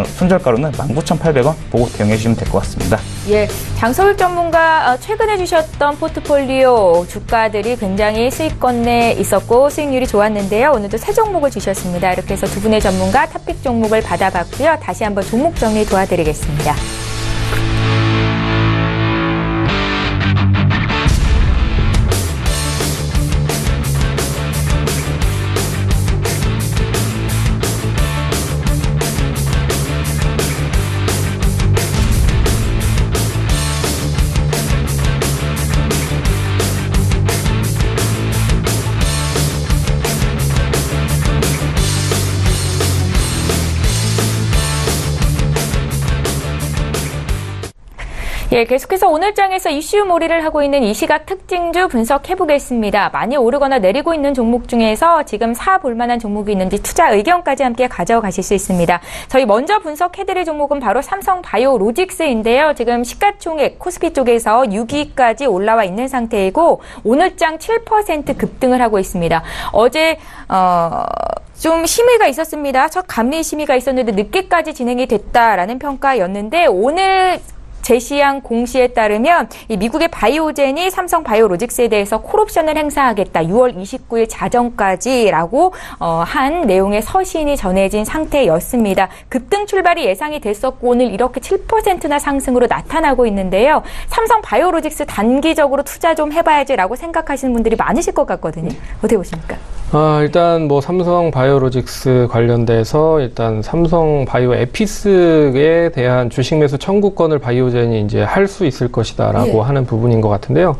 손절가로는 19,800원 보고 대응해 주시면 될 것 같습니다. 예, 장서울 전문가 최근에 주셨던 포트폴리오 주가들이 굉장히 수익권 내에 있었고 수익률이 좋았는데요. 오늘도 새 종목을 주셨습니다. 이렇게 해서 두 분의 전문가 탑픽 종목을 받아봤고요. 다시 한번 종목 정리 도와드리겠습니다. 예, 계속해서 오늘 장에서 이슈몰이를 하고 있는 이 시각 특징주 분석해보겠습니다. 많이 오르거나 내리고 있는 종목 중에서 지금 사볼 만한 종목이 있는지 투자 의견까지 함께 가져가실 수 있습니다. 저희 먼저 분석해드릴 종목은 바로 삼성바이오로직스인데요. 지금 시가총액 코스피 쪽에서 6위까지 올라와 있는 상태이고 오늘 장 7% 급등을 하고 있습니다. 어제 좀 심의가 있었습니다. 첫 감리 심의가 있었는데 늦게까지 진행이 됐다라는 평가였는데 오늘 제시한 공시에 따르면 이 미국의 바이오젠이 삼성 바이오로직스에 대해서 콜옵션을 행사하겠다. 6월 29일 자정까지라고 한 내용의 서신이 전해진 상태였습니다. 급등 출발이 예상이 됐었고 오늘 이렇게 7%나 상승으로 나타나고 있는데요. 삼성 바이오로직스 단기적으로 투자 좀 해봐야지라고 생각하시는 분들이 많으실 것 같거든요. 어떻게 보십니까? 일단 뭐 삼성 바이오로직스 관련돼서 일단 삼성 바이오 에피스에 대한 주식 매수 청구권을 바이오젠이 이제 할 수 있을 것이다라고 하는 부분인 것 같은데요.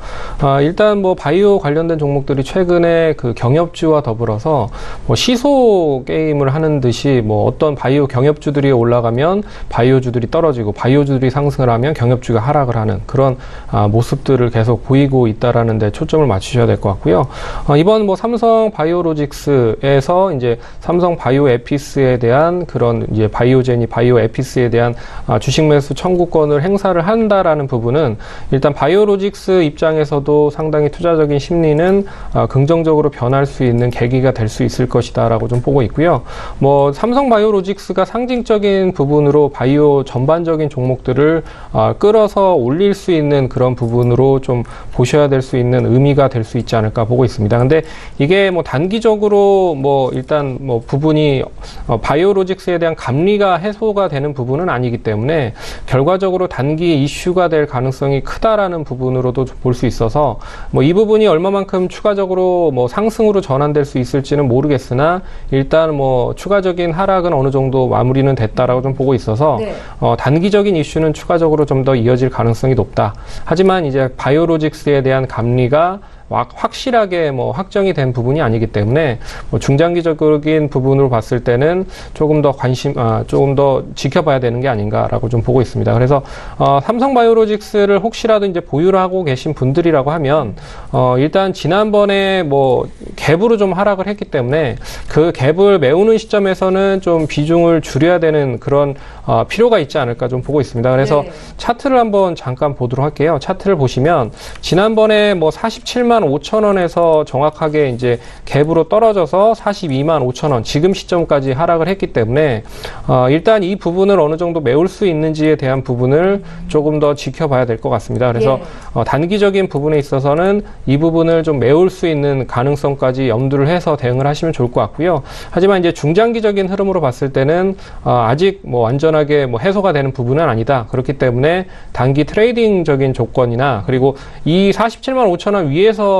일단 뭐 바이오 관련된 종목들이 최근에 그 경협주와 더불어서 뭐 시소 게임을 하는 듯이 뭐 어떤 바이오 경협주들이 올라가면 바이오주들이 떨어지고 바이오주들이 상승을 하면 경협주가 하락을 하는 그런 모습들을 계속 보이고 있다라는 데 초점을 맞추셔야 될 것 같고요. 이번 뭐 삼성 바이오로직스에서 이제 삼성 바이오 에피스에 대한 그런 이제 바이오젠이 바이오 에피스에 대한 주식 매수 청구권을 행사를 한다라는 부분은 일단 바이오로직스 입장에서도 상당히 투자적인 심리는 긍정적으로 변할 수 있는 계기가 될 수 있을 것이다라고 좀 보고 있고요. 뭐 삼성 바이오로직스가 상징적인 부분으로 바이오 전반적인 종목들을 끌어서 올릴 수 있는 그런 부분으로 좀 보셔야 될 수 있는 의미가 될 수 있지 않을까 보고 있습니다. 근데 이게 뭐 단기적으로 뭐 일단 뭐 부분이 바이오로직스에 대한 감리가 해소가 되는 부분은 아니기 때문에 결과적으로 단기 이슈가 될 가능성이 크다라는 부분으로도 볼 수 있어서 뭐 이 부분이 얼마만큼 추가적으로 뭐 상승으로 전환될 수 있을지는 모르겠으나 일단 뭐 추가적인 하락은 어느 정도 마무리는 됐다라고 좀 보고 있어서 단기적인 이슈는 추가적으로 좀 더 이어질 가능성이 높다. 하지만 이제 바이오로직스에 대한 감리가 확실하게 뭐 확정이 된 부분이 아니기 때문에 뭐 중장기적인 부분으로 봤을 때는 조금 더 조금 더 지켜봐야 되는 게 아닌가라고 좀 보고 있습니다. 그래서 삼성 바이오로직스를 혹시라도 이제 보유를 하고 계신 분들이라고 하면 일단 지난번에 뭐 갭으로 좀 하락을 했기 때문에 그 갭을 메우는 시점에서는 좀 비중을 줄여야 되는 그런 필요가 있지 않을까 좀 보고 있습니다. 그래서 차트를 한번 잠깐 보도록 할게요. 차트를 보시면 지난번에 뭐 47만 5천 원에서 정확하게 이제 갭으로 떨어져서 42만 5천 원 지금 시점까지 하락을 했기 때문에 일단 이 부분을 어느 정도 메울 수 있는지에 대한 부분을 조금 더 지켜봐야 될 것 같습니다. 그래서 단기적인 부분에 있어서는 이 부분을 좀 메울 수 있는 가능성까지 염두를 해서 대응을 하시면 좋을 것 같고요. 하지만 이제 중장기적인 흐름으로 봤을 때는 아직 뭐 완전하게 뭐 해소가 되는 부분은 아니다. 그렇기 때문에 단기 트레이딩적인 조건이나 그리고 이 47만 5천 원 위에서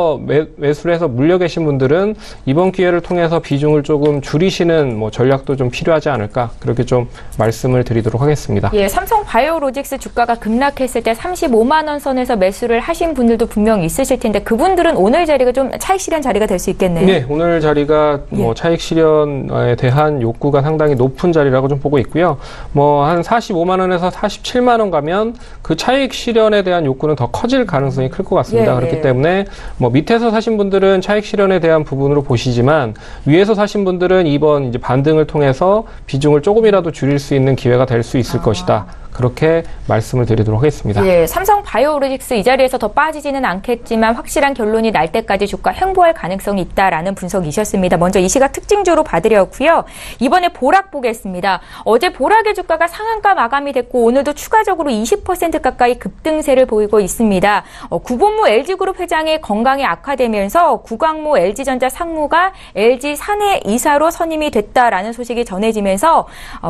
매수를 해서 물려 계신 분들은 이번 기회를 통해서 비중을 조금 줄이시는 뭐 전략도 좀 필요하지 않을까 그렇게 좀 말씀을 드리도록 하겠습니다. 예, 삼성 바이오로직스 주가가 급락했을 때 35만 원 선에서 매수를 하신 분들도 분명히 있으실 텐데 그분들은 오늘 자리가 좀 차익 실현 자리가 될 수 있겠네요. 네, 오늘 자리가 뭐 차익 실현에 대한 욕구가 상당히 높은 자리라고 좀 보고 있고요. 뭐 한 45만 원에서 47만 원 가면 그 차익 실현에 대한 욕구는 더 커질 가능성이 클 것 같습니다. 그렇기 때문에 뭐 밑에서 사신 분들은 차익 실현에 대한 부분으로 보시지만 위에서 사신 분들은 이번 이제 반등을 통해서 비중을 조금이라도 줄일 수 있는 기회가 될 수 있을 것이다. 그렇게 말씀을 드리도록 하겠습니다. 예, 삼성 바이오로직스 이 자리에서 더 빠지지는 않겠지만 확실한 결론이 날 때까지 주가 횡보할 가능성이 있다라는 분석이셨습니다. 먼저 이 시각 특징주로 봐드렸고요. 이번에 보락 보겠습니다. 어제 보락의 주가가 상한가 마감이 됐고 오늘도 추가적으로 20% 가까이 급등세를 보이고 있습니다. 구본무 LG그룹 회장의 건강이 악화되면서 구광모 LG전자 상무가 LG 사내 이사로 선임이 됐다라는 소식이 전해지면서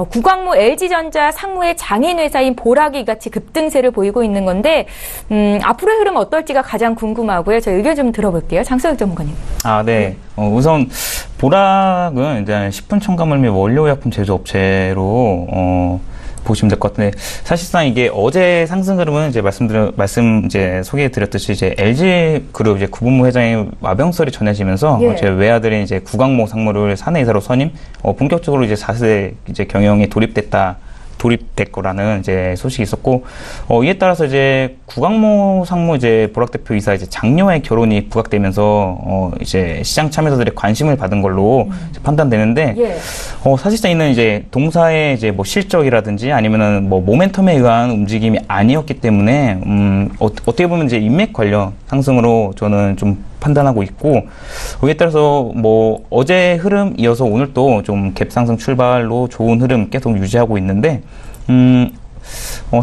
구광모 LG전자 상무의 장인회사인 보락이 같이 급등세를 보이고 있는 건데 앞으로의 흐름 어떨지가 가장 궁금하고요. 저 의견 좀 들어볼게요. 장소혁 전문가님. 네. 우선 보락은 이제 식품 첨가물 및 원료약품 제조업체로 보시면 될 것 같은데 사실상 이게 어제 상승 흐름은 이제 소개해 드렸듯이 이제 LG 그룹 이제 구본무 회장의 와병설이 전해지면서 제 외아들인 이제 구광모 상무를 사내이사로 선임, 본격적으로 이제 4세 이제 경영에 돌입됐거라는 이제 소식이 있었고, 이에 따라서 이제 구광모 상무 이제 보락 대표 이사 이제 장녀의 결혼이 부각되면서 이제 시장 참여자들의 관심을 받은 걸로 판단되는데, 사실상 이는 이제 동사의 이제 뭐 실적이라든지 아니면은 뭐 모멘텀에 의한 움직임이 아니었기 때문에 어떻게 보면 이제 인맥 관련 상승으로 저는 좀 판단하고 있고, 여기에 따라서 뭐 어제 흐름 이어서 오늘 또 좀 갭 상승 출발로 좋은 흐름 계속 유지하고 있는데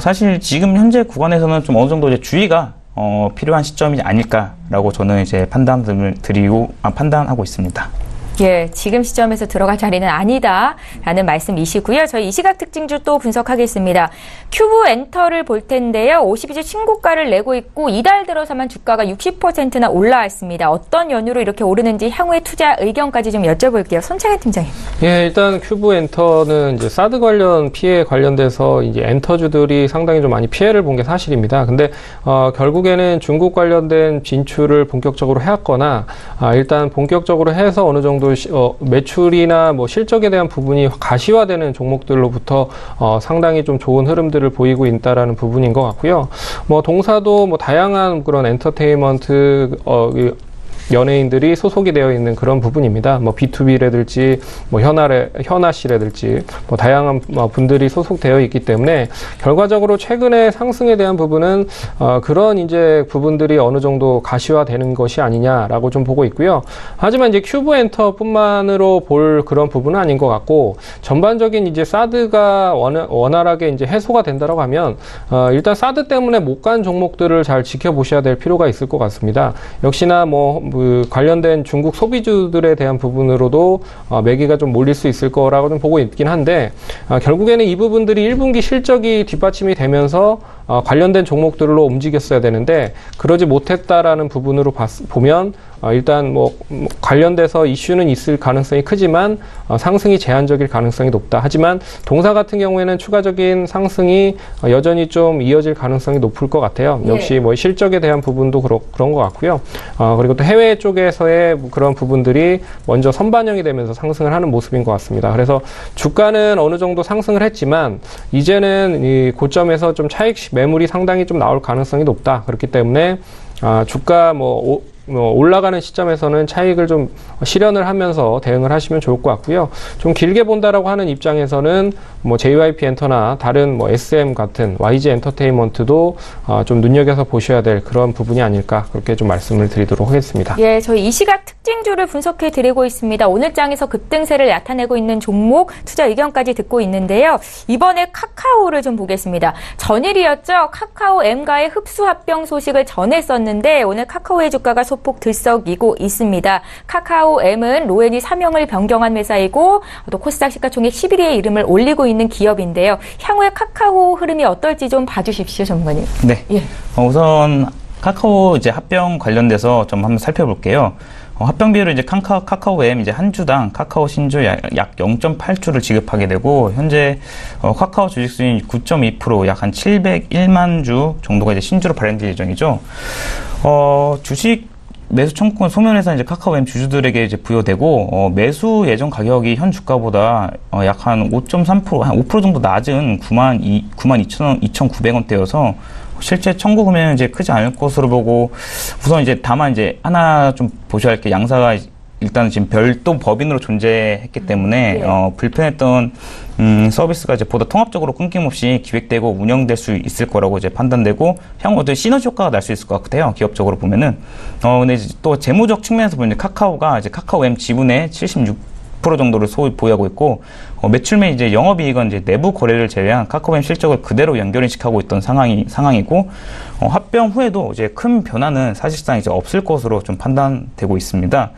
사실 지금 현재 구간에서는 좀 어느 정도 이제 주의가 필요한 시점이 아닐까라고 저는 이제 판단하고 있습니다. 예, 지금 시점에서 들어갈 자리는 아니다라는 말씀이시고요. 저희 이 시각 특징주 또 분석하겠습니다. 큐브 엔터를 볼 텐데요. 52주 신고가를 내고 있고 이달 들어서만 주가가 60%나 올라왔습니다. 어떤 연유로 이렇게 오르는지 향후의 투자 의견까지 좀 여쭤볼게요. 손창현 팀장님. 예, 일단 큐브 엔터는 이제 사드 관련 피해 관련돼서 이제 엔터주들이 상당히 좀 많이 피해를 본 게 사실입니다. 근데 결국에는 중국 관련된 진출을 본격적으로 해왔거나 일단 본격적으로 해서 어느 정도 매출이나 뭐 실적에 대한 부분이 가시화되는 종목들로부터 상당히 좀 좋은 흐름들을 보이고 있다라는 부분인 것 같고요. 뭐 동사도 뭐 다양한 그런 엔터테인먼트 연예인들이 소속이 되어 있는 그런 부분입니다. 뭐 B2B라든지 뭐 현아씨라든지 뭐 다양한 분들이 소속되어 있기 때문에 결과적으로 최근에 상승에 대한 부분은 그런 이제 부분들이 어느 정도 가시화되는 것이 아니냐라고 좀 보고 있고요. 하지만 이제 큐브 엔터뿐만으로 볼 그런 부분은 아닌 것 같고 전반적인 이제 사드가 원활하게 이제 해소가 된다라고 하면 일단 사드 때문에 못 간 종목들을 잘 지켜보셔야 될 필요가 있을 것 같습니다. 역시나 관련된 중국 소비주들에 대한 부분으로도 매기가 좀 몰릴 수 있을 거라고 좀 보고 있긴 한데 결국에는 이 부분들이 1분기 실적이 뒷받침이 되면서 관련된 종목들로 움직였어야 되는데 그러지 못했다라는 부분으로 보면 일단 관련돼서 이슈는 있을 가능성이 크지만 상승이 제한적일 가능성이 높다. 하지만 동사 같은 경우에는 추가적인 상승이 여전히 좀 이어질 가능성이 높을 것 같아요. 역시 뭐 실적에 대한 부분도 그런 것 같고요. 그리고 또 해외 쪽에서의 그런 부분들이 먼저 선반영이 되면서 상승을 하는 모습인 것 같습니다. 그래서 주가는 어느 정도 상승을 했지만 이제는 이 고점에서 좀 차익 매물이 상당히 좀 나올 가능성이 높다. 그렇기 때문에 주가 올라가는 시점에서는 차익을 좀 실현을 하면서 대응을 하시면 좋을 것 같고요. 좀 길게 본다라고 하는 입장에서는 뭐 JYP 엔터나 다른 뭐 SM 같은 YG 엔터테인먼트도 좀 눈여겨서 보셔야 될 그런 부분이 아닐까 그렇게 좀 말씀을 드리도록 하겠습니다. 예, 저희 이 시각 특징주를 분석해 드리고 있습니다. 오늘 장에서 급등세를 나타내고 있는 종목 투자 의견까지 듣고 있는데요. 이번에 카카오를 좀 보겠습니다. 전일이었죠. 카카오 M과의 흡수 합병 소식을 전했었는데 오늘 카카오의 주가가 소폭 들썩이고 있습니다. 카카오 M은 로엔이 사명을 변경한 회사이고 또 코스닥 시가총액 11위에 이름을 올리고 있는 기업인데요. 향후에 카카오 흐름이 어떨지 좀 봐주십시오, 전문가님. 네. 예. 우선 카카오 이제 합병 관련돼서 좀 한번 살펴볼게요. 합병 비율을 이제 카카오 M 이제 한 주당 카카오 신주 약 0.8주를 지급하게 되고 현재 카카오 주식 수익 9.2% 약 한 701만 주 정도가 이제 신주로 발행될 예정이죠. 주식 매수 청구권 소멸해서 이제 카카오 M 주주들에게 이제 부여되고 매수 예정 가격이 현 주가보다 약 한 5.3% 한 5% 정도 낮은 92,900원대여서 실제 청구 금액은 이제 크지 않을 것으로 보고 우선 이제 다만 이제 하나 좀 보셔야 할 게 양사가 일단 지금 별도 법인으로 존재했기 때문에 불편했던 서비스가 이제 보다 통합적으로 끊김없이 기획되고 운영될 수 있을 거라고 이제 판단되고 향후 어떤 시너지 효과가 날 수 있을 것 같아요. 기업적으로 보면은 근데 이제 또 재무적 측면에서 보면 카카오가 이제 카카오 M 지분의 76% 정도를 소위 보유하고 있고 매출 및 이제 영업이익은 이제 내부 거래를 제외한 카카오 M 실적을 그대로 연결인식하고 있던 상황이고 합병 후에도 이제 큰 변화는 사실상 이제 없을 것으로 좀 판단되고 있습니다.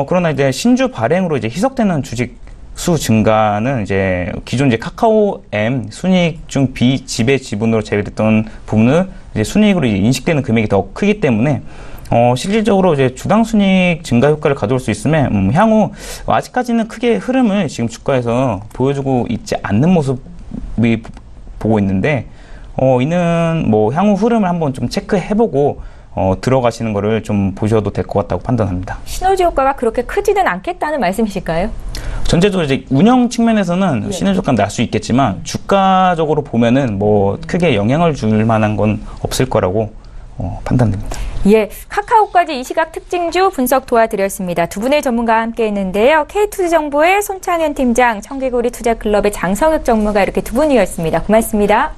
그러나 이제 신주 발행으로 이제 희석되는 주식 수 증가는 이제 기존 이제 카카오 M 순이익 중 비지배 지분으로 제외됐던 부분을 이제 순이익으로 이제 인식되는 금액이 더 크기 때문에 실질적으로 이제 주당 순이익 증가 효과를 가져올 수 있으면 향후 아직까지는 크게 흐름을 지금 주가에서 보여주고 있지 않는 모습이 보고 있는데 이는 뭐 향후 흐름을 한번 좀 체크해보고 들어가시는 거를 좀 보셔도 될 것 같다고 판단합니다. 시너지 효과가 그렇게 크지는 않겠다는 말씀이실까요? 전체적으로 이제 운영 측면에서는 시너지 효과는 날 수 있겠지만 주가적으로 보면은 뭐 크게 영향을 줄 만한 건 없을 거라고 판단됩니다. 예, 카카오까지 이 시각 특징주 분석 도와드렸습니다. 두 분의 전문가와 함께 했는데요. K투자정보의 손창현 팀장, 청개구리 투자클럽의 장성혁 전문가 이렇게 두 분이었습니다. 고맙습니다.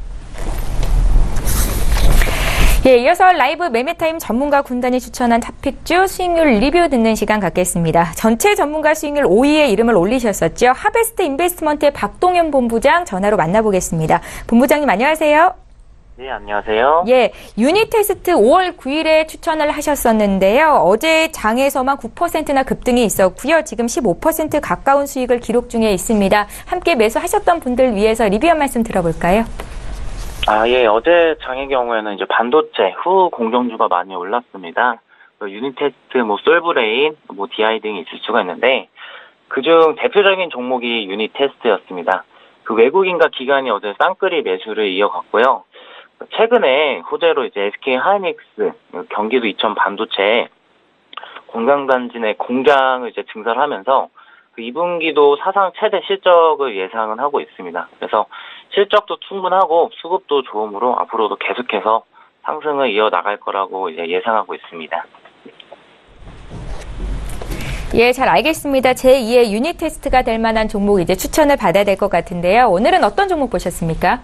예, 이어서 라이브 매매타임 전문가 군단이 추천한 탑픽주 수익률 리뷰 듣는 시간 갖겠습니다. 전체 전문가 수익률 5위에 이름을 올리셨었죠. 하베스트 인베스트먼트의 박동현 본부장 전화로 만나보겠습니다. 본부장님 안녕하세요. 네, 안녕하세요. 예, 유니테스트 5월 9일에 추천을 하셨었는데요. 어제 장에서만 9%나 급등이 있었고요. 지금 15% 가까운 수익을 기록 중에 있습니다. 함께 매수하셨던 분들 위해서 리뷰 한 말씀 들어볼까요? 예, 어제 장의 경우에는 이제 반도체 후 공정주가 많이 올랐습니다. 유니테스트, 솔브레인, DI 등이 있을 수가 있는데, 그중 대표적인 종목이 유니테스트였습니다. 그 외국인과 기관이 어제 쌍끌이 매수를 이어갔고요. 최근에 호재로 이제 SK 하이닉스, 경기도 이천 반도체 공장단지 내 공장을 이제 증설을 하면서 그 2분기도 사상 최대 실적을 예상은 하고 있습니다. 그래서 실적도 충분하고 수급도 좋으므로 앞으로도 계속해서 상승을 이어나갈 거라고 이제 예상하고 있습니다. 예, 잘 알겠습니다. 제2의 유니테스트가 될 만한 종목 이제 추천을 받아야 될 것 같은데요. 오늘은 어떤 종목 보셨습니까?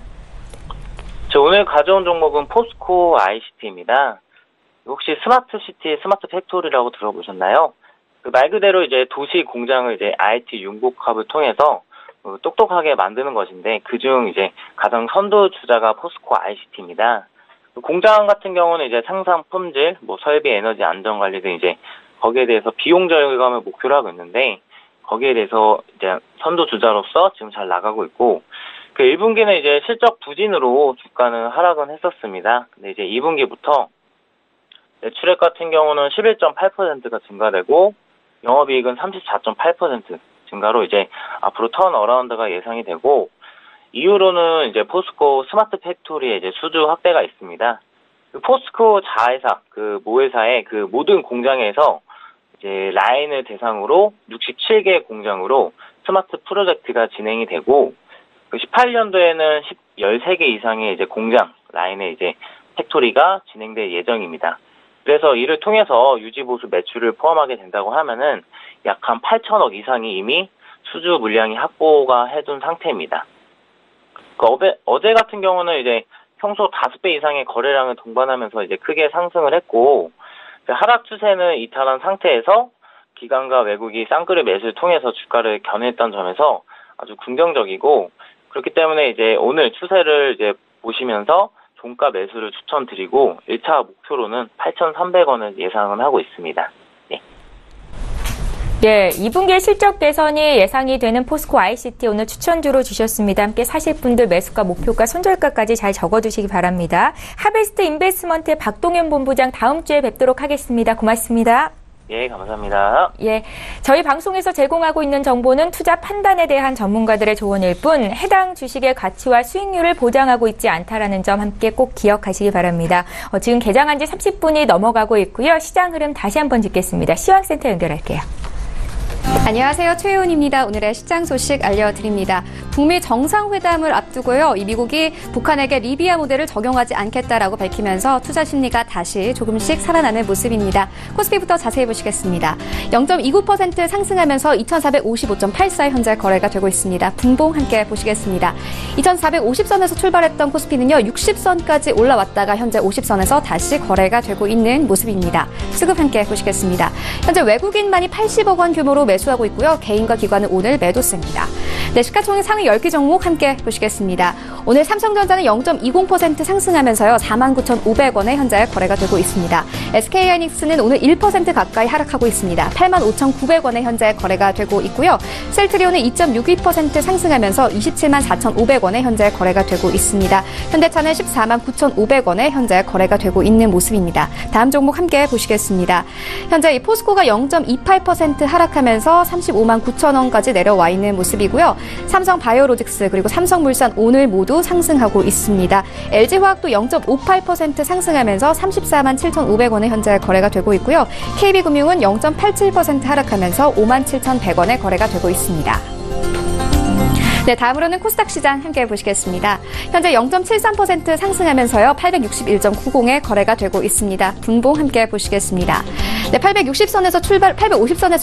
오늘 가져온 종목은 포스코 ICT입니다. 혹시 스마트시티, 스마트 팩토리라고 들어보셨나요? 말 그대로 이제 도시 공장을 이제 IT 융복합을 통해서 똑똑하게 만드는 것인데, 그중 이제 가장 선도 주자가 포스코 ICT입니다. 공장 같은 경우는 이제 생산 품질, 설비, 에너지 안전 관리 등 이제 거기에 대해서 비용 절감을 목표로 하고 있는데, 거기에 대해서 이제 선도 주자로서 지금 잘 나가고 있고, 그 1분기는 이제 실적 부진으로 주가는 하락은 했었습니다. 근데 이제 2분기부터 매출액 같은 경우는 11.8%가 증가되고, 영업이익은 34.8% 증가로 이제 앞으로 턴어라운드가 예상이 되고, 이후로는 이제 포스코 스마트 팩토리의 이제 수주 확대가 있습니다. 그 포스코 자회사, 그 모회사의 그 모든 공장에서 이제 라인을 대상으로 67개 공장으로 스마트 프로젝트가 진행이 되고, 그 18년도에는 13개 이상의 이제 공장 라인의 이제 팩토리가 진행될 예정입니다. 그래서 이를 통해서 유지보수 매출을 포함하게 된다고 하면은 약 한 8천억 이상이 이미 수주 물량이 확보가 해둔 상태입니다. 어제 같은 경우는 이제 평소 5배 이상의 거래량을 동반하면서 이제 크게 상승을 했고, 하락 추세는 이탈한 상태에서 기관과 외국이 쌍끌이 매수를 통해서 주가를 견인했던 점에서 아주 긍정적이고, 그렇기 때문에 이제 오늘 추세를 이제 보시면서 종가 매수를 추천드리고 1차 목표로는 8,300원을 예상은 하고 있습니다. 네. 예, 2분기 실적 개선이 예상이 되는 포스코 ICT 오늘 추천주로 주셨습니다. 함께 사실 분들 매수가, 목표가, 손절가까지 잘 적어두시기 바랍니다. 하베스트 인베스트먼트의 박동현 본부장 다음 주에 뵙도록 하겠습니다. 고맙습니다. 예, 감사합니다. 예, 저희 방송에서 제공하고 있는 정보는 투자 판단에 대한 전문가들의 조언일 뿐 해당 주식의 가치와 수익률을 보장하고 있지 않다라는 점 함께 꼭 기억하시기 바랍니다. 지금 개장한 지 30분이 넘어가고 있고요. 시장 흐름 다시 한번 짚겠습니다. 시황센터 연결할게요. 안녕하세요. 최혜원입니다. 오늘의 시장 소식 알려드립니다. 북미 정상회담을 앞두고요. 이 미국이 북한에게 리비아 모델을 적용하지 않겠다라고 밝히면서 투자 심리가 다시 조금씩 살아나는 모습입니다. 코스피부터 자세히 보시겠습니다. 0.29% 상승하면서 2455.84 현재 거래가 되고 있습니다. 분봉 함께 보시겠습니다. 2450선에서 출발했던 코스피는요. 60선까지 올라왔다가 현재 50선에서 다시 거래가 되고 있는 모습입니다. 수급 함께 보시겠습니다. 현재 외국인만이 80억 원 규모로 매수하고 있고요. 개인과 기관은 오늘 매도세입니다. 네, 시가총액 상위 10개 종목 함께 보시겠습니다. 오늘 삼성전자는 0.20% 상승하면서요. 49,500원에 현재 거래가 되고 있습니다. SK하이닉스는 오늘 1% 가까이 하락하고 있습니다. 85,900원에 현재 거래가 되고 있고요. 셀트리온은 2.62% 상승하면서 274,500원에 현재 거래가 되고 있습니다. 현대차는 149,500원에 현재 거래가 되고 있는 모습입니다. 다음 종목 함께 보시겠습니다. 현재 이 포스코가 0.28% 하락하면서 359,000원까지 내려와 있는 모습이고요. 삼성바이오로직스 그리고 삼성물산 오늘 모두 상승하고 있습니다. LG화학도 0.58% 상승하면서 347,500원에 현재 거래가 되고 있고요. KB금융은 0.87% 하락하면서 57,100원에 거래가 되고 있습니다. 네, 다음으로는 코스닥 시장 함께 보시겠습니다. 현재 0.73% 상승하면서요. 861.90에 거래가 되고 있습니다. 분봉 함께 보시겠습니다. 네, 850선에서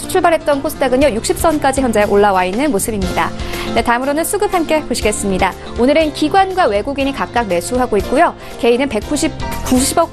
출발했던 코스닥은요. 60선까지 현재 올라와 있는 모습입니다. 네, 다음으로는 수급 함께 보시겠습니다. 오늘은 기관과 외국인이 각각 매수하고 있고요. 개인은 190억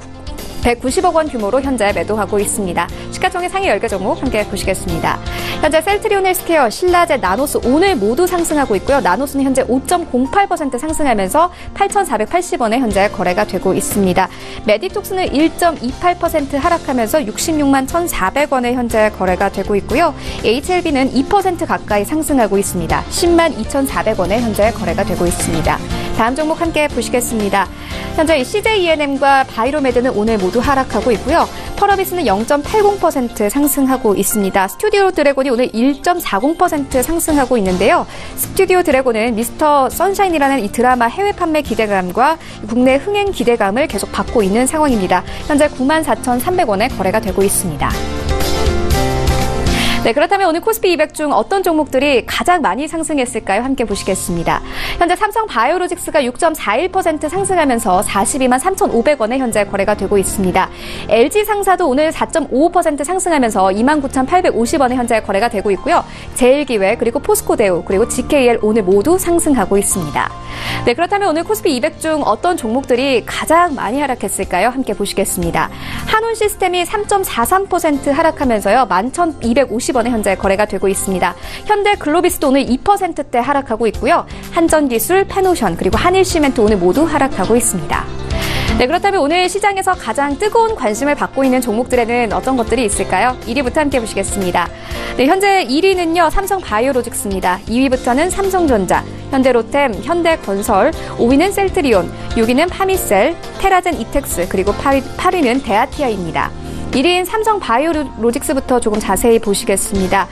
190억 원 규모로 현재 매도하고 있습니다. 시가총액 상위 10개 종목 함께 보시겠습니다. 현재 셀트리온 헬스케어, 신라제, 나노스 오늘 모두 상승하고 있고요. 나노스는 현재 5.08% 상승하면서 8,480원에 현재 거래가 되고 있습니다. 메디톡스는 1.28% 하락하면서 66만 1,400원에 현재 거래가 되고 있고요. HLB는 2% 가까이 상승하고 있습니다. 10만 2,400원에 현재 거래가 되고 있습니다. 다음 종목 함께 보시겠습니다. 현재 CJENM과 바이로메드는 오늘 모두 하락하고 있고요. 펄어비스는 0.80% 상승하고 있습니다. 스튜디오 드래곤이 오늘 1.40% 상승하고 있는데요. 스튜디오 드래곤은 미스터 선샤인이라는 이 드라마 해외 판매 기대감과 국내 흥행 기대감을 계속 받고 있는 상황입니다. 현재 94,300원에 거래가 되고 있습니다. 네, 그렇다면 오늘 코스피 200 중 어떤 종목들이 가장 많이 상승했을까요? 함께 보시겠습니다. 현재 삼성 바이오로직스가 6.41% 상승하면서 42만 3,500원에 현재 거래가 되고 있습니다. LG상사도 오늘 4.55% 상승하면서 29,850원에 현재 거래가 되고 있고요. 제일기획, 그리고 포스코대우, 그리고 GKL 오늘 모두 상승하고 있습니다. 네, 그렇다면 오늘 코스피 200 중 어떤 종목들이 가장 많이 하락했을까요? 함께 보시겠습니다. 한온시스템이 3.43% 하락하면서요. 11,250원에 현재 거래가 되고 있습니다. 현대글로비스도 오늘 2%대 하락하고 있고요. 한전기술, 페노션, 그리고 한일시멘트 오늘 모두 하락하고 있습니다. 네, 그렇다면 오늘 시장에서 가장 뜨거운 관심을 받고 있는 종목들에는 어떤 것들이 있을까요? 1위부터 함께 보시겠습니다. 네, 현재 1위는요, 삼성바이오로직스입니다. 2위부터는 삼성전자, 현대로템, 현대건설, 5위는 셀트리온, 6위는 파미셀, 테라젠 이텍스, 그리고 8위는 데아티아입니다. 1위인 삼성바이오로직스부터 조금 자세히 보시겠습니다.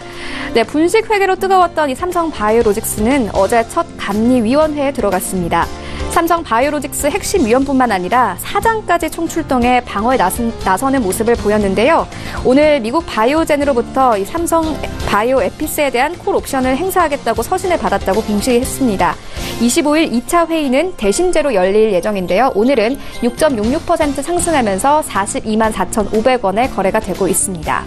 네, 분식 회계로 뜨거웠던 이 삼성바이오로직스는 어제 첫 감리위원회에 들어갔습니다. 삼성바이오로직스 핵심 위원뿐만 아니라 사장까지 총출동해 방어에 나서는 모습을 보였는데요. 오늘 미국 바이오젠으로부터 이 삼성 바이오 에피스에 대한 콜 옵션을 행사하겠다고 서신을 받았다고 공시했습니다. 25일 2차 회의는 대신제로 열릴 예정인데요. 오늘은 6.66% 상승하면서 42만 4,500원에 거래가 되고 있습니다.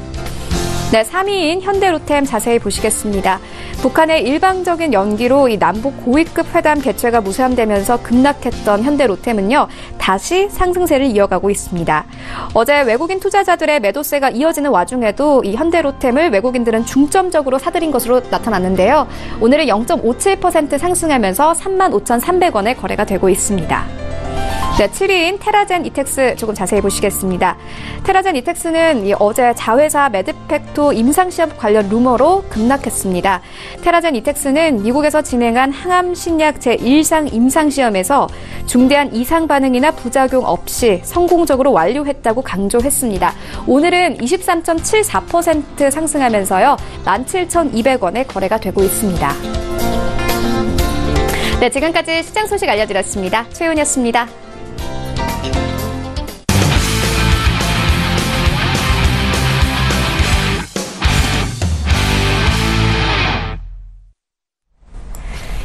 네, 3위인 현대로템 자세히 보시겠습니다. 북한의 일방적인 연기로 이 남북 고위급 회담 개최가 무산되면서 급락했던 현대로템은요, 다시 상승세를 이어가고 있습니다. 어제 외국인 투자자들의 매도세가 이어지는 와중에도 이 현대로템을 외국인들은 중점적으로 사들인 것으로 나타났는데요. 오늘은 0.57% 상승하면서 35,300원에 거래가 되고 있습니다. 네, 7위인 테라젠 이텍스 조금 자세히 보시겠습니다. 테라젠 이텍스는 어제 자회사 매드팩토 임상시험 관련 루머로 급락했습니다. 테라젠 이텍스는 미국에서 진행한 항암 신약 제1상 임상시험에서 중대한 이상 반응이나 부작용 없이 성공적으로 완료했다고 강조했습니다. 오늘은 23.74% 상승하면서요, 17,200원에 거래가 되고 있습니다. 네, 지금까지 시장 소식 알려드렸습니다. 최윤이었습니다.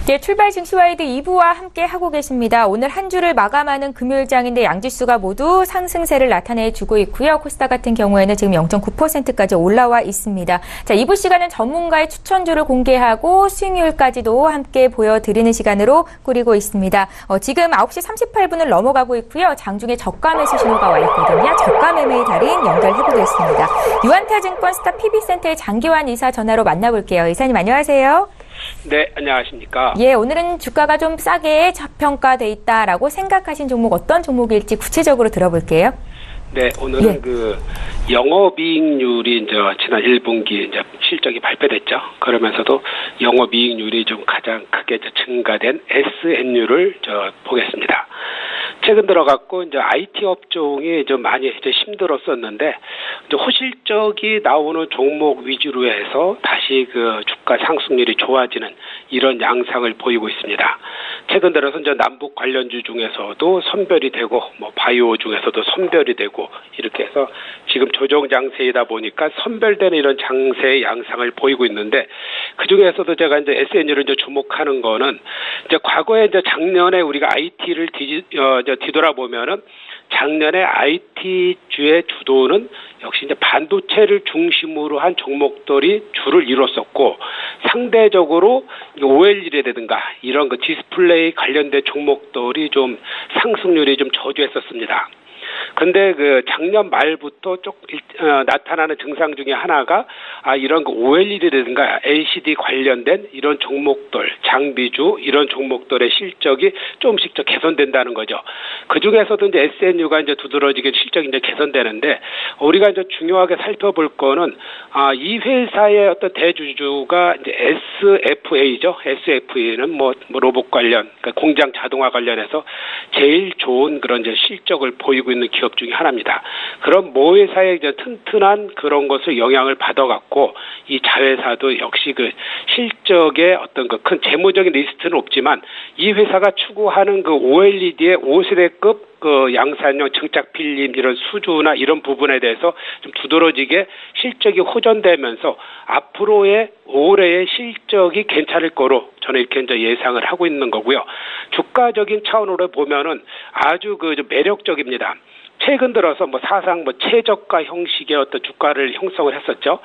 네, 출발 증시와이드 2부와 함께 하고 계십니다. 오늘 한 주를 마감하는 금요일장인데 양지수가 모두 상승세를 나타내주고 있고요. 코스닥 같은 경우에는 지금 0.9%까지 올라와 있습니다. 자, 2부 시간은 전문가의 추천주를 공개하고 수익률까지도 함께 보여드리는 시간으로 꾸리고 있습니다. 지금 9시 38분을 넘어가고 있고요. 장중에 저가 매수 신호가 와 있거든요. 저가 매매의 달인 연결해보겠습니다. 유한타증권 스타 PB센터의 장기환 이사 전화로 만나볼게요. 이사님 안녕하세요. 네, 안녕하십니까. 예, 오늘은 주가가 좀 싸게 저평가돼 있다라고 생각하신 종목 어떤 종목일지 구체적으로 들어볼게요. 네, 오늘은 영업이익률이 이제 지난 1분기 이제 실적이 발표됐죠. 그러면서도 영업이익률이 좀 가장 크게 증가된 SNU를 보겠습니다. 최근 들어갔고 이제 IT 업종이 좀 많이 이제 힘들었었는데 이제 호실적이 나오는 종목 위주로 해서 다시 그 주가 상승률이 좋아지는 이런 양상을 보이고 있습니다. 최근 들어서 이제 남북 관련주 중에서도 선별이 되고 뭐 바이오 중에서도 선별이 되고 이렇게 해서 지금 조정 장세이다 보니까 선별되는 이런 장세의 양상을 보이고 있는데 그 중에서도 제가 이제 SNU를 이제 주목하는 거는 이제 과거에 이제 작년에 우리가 IT를 뒤돌아보면은 작년에 IT주의 주도는 역시 이제 반도체를 중심으로 한 종목들이 주를 이뤘었고 상대적으로 OLED라든가 이런 그 디스플레이 관련된 종목들이 좀 상승률이 좀 저조했었습니다. 근데 그 작년 말부터 나타나는 증상 중에 하나가 이런 그 OLED라든가 LCD 관련된 이런 종목들, 장비주 이런 종목들의 실적이 조금씩 개선된다는 거죠. 그 중에서도 이제 SNU가 이제 두드러지게 실적이 이제 개선되는데 우리가 이제 중요하게 살펴볼 거는 이 회사의 어떤 대주주가 이제 SFA죠. SFA는 뭐 로봇 관련, 그러니까 공장 자동화 관련해서 제일 좋은 그런 이제 실적을 보이고 있는 기업 중에 하나입니다. 그럼 모 회사의 이제 튼튼한 그런 것을 영향을 받아갖고 이 자회사도 역시 그 실적의 어떤 그 큰 재무적인 리스트는 없지만 이 회사가 추구하는 그 OLED의 5세대급 그 양산형 증착 필름 이런 수주나 이런 부분에 대해서 좀 두드러지게 실적이 호전되면서 앞으로의 올해의 실적이 괜찮을 거로 저는 이렇게 이제 예상을 하고 있는 거고요. 주가적인 차원으로 보면은 아주 그 매력적입니다. 최근 들어서 사상 최저가 형식의 어떤 주가를 형성을 했었죠.